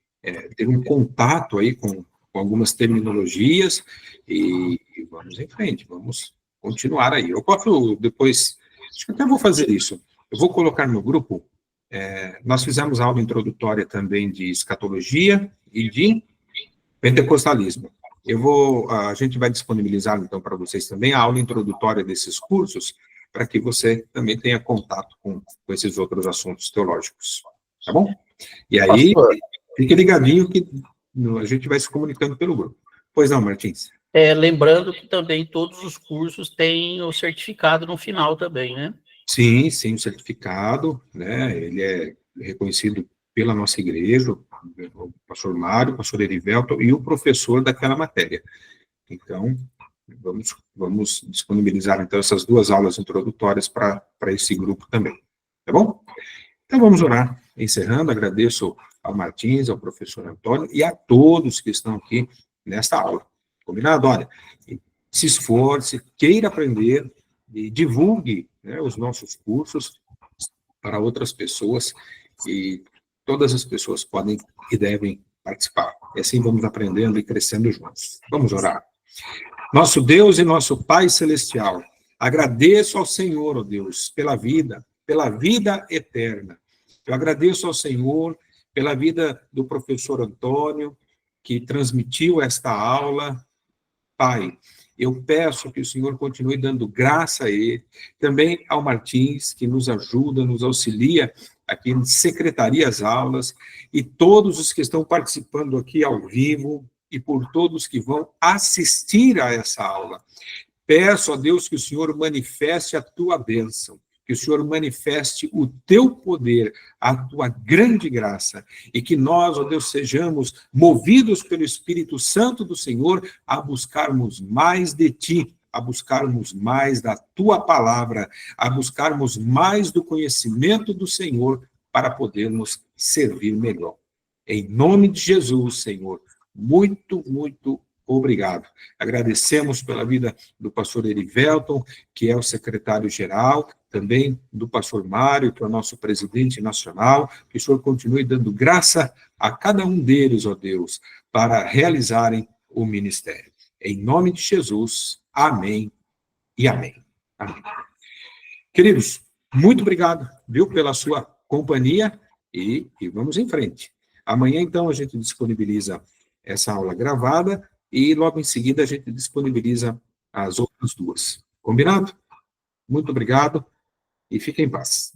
ter um contato aí com algumas terminologias, e vamos em frente, vamos continuar aí. Eu posso depois, acho que até vou fazer isso, eu vou colocar no grupo, nós fizemos aula introdutória também de escatologia e de pentecostalismo. A gente vai disponibilizar, então, para vocês também a aula introdutória desses cursos, para que você também tenha contato com esses outros assuntos teológicos, tá bom? E aí, fique ligadinho que a gente vai se comunicando pelo grupo. Pois não, Martins? Lembrando que também todos os cursos têm o certificado no final também, né? Sim, o certificado, né? Ele é reconhecido pela nossa igreja, o pastor Mário, o pastor Erivelton e o professor daquela matéria. Então, vamos disponibilizar, então, essas 2 aulas introdutórias para esse grupo também, tá bom? Então, vamos orar. Encerrando, agradeço ao Martins, ao professor Antônio e a todos que estão aqui nesta aula. Combinado? Olha, se esforce, queira aprender e divulgue, né, os nossos cursos para outras pessoas, e todas as pessoas podem e devem participar. E assim vamos aprendendo e crescendo juntos. Vamos orar. Nosso Deus e nosso Pai Celestial, agradeço ao Senhor, ó Deus, pela vida eterna. Eu agradeço ao Senhor pela vida do professor Antônio, que transmitiu esta aula. Pai, eu peço que o Senhor continue dando graça a ele, também ao Martins, que nos ajuda, nos auxilia aqui em secretaria as aulas, e todos os que estão participando aqui ao vivo, e por todos que vão assistir a essa aula. Peço a Deus que o Senhor manifeste a tua bênção, que o Senhor manifeste o teu poder, a tua grande graça, e que nós, ó Deus, sejamos movidos pelo Espírito Santo do Senhor a buscarmos mais de ti, a buscarmos mais da tua palavra, a buscarmos mais do conhecimento do Senhor para podermos servir melhor. Em nome de Jesus, Senhor, muito, muito obrigado. Agradecemos pela vida do pastor Erivelton, que é o secretário-geral, também do pastor Mário, que é o nosso presidente nacional, que o Senhor continue dando graça a cada um deles, ó Deus, para realizarem o ministério. Em nome de Jesus, amém e amém. Amém. Queridos, muito obrigado, viu, pela sua companhia e vamos em frente. Amanhã, então, a gente disponibiliza essa aula gravada e logo em seguida a gente disponibiliza as outras duas. Combinado? Muito obrigado e fiquem em paz.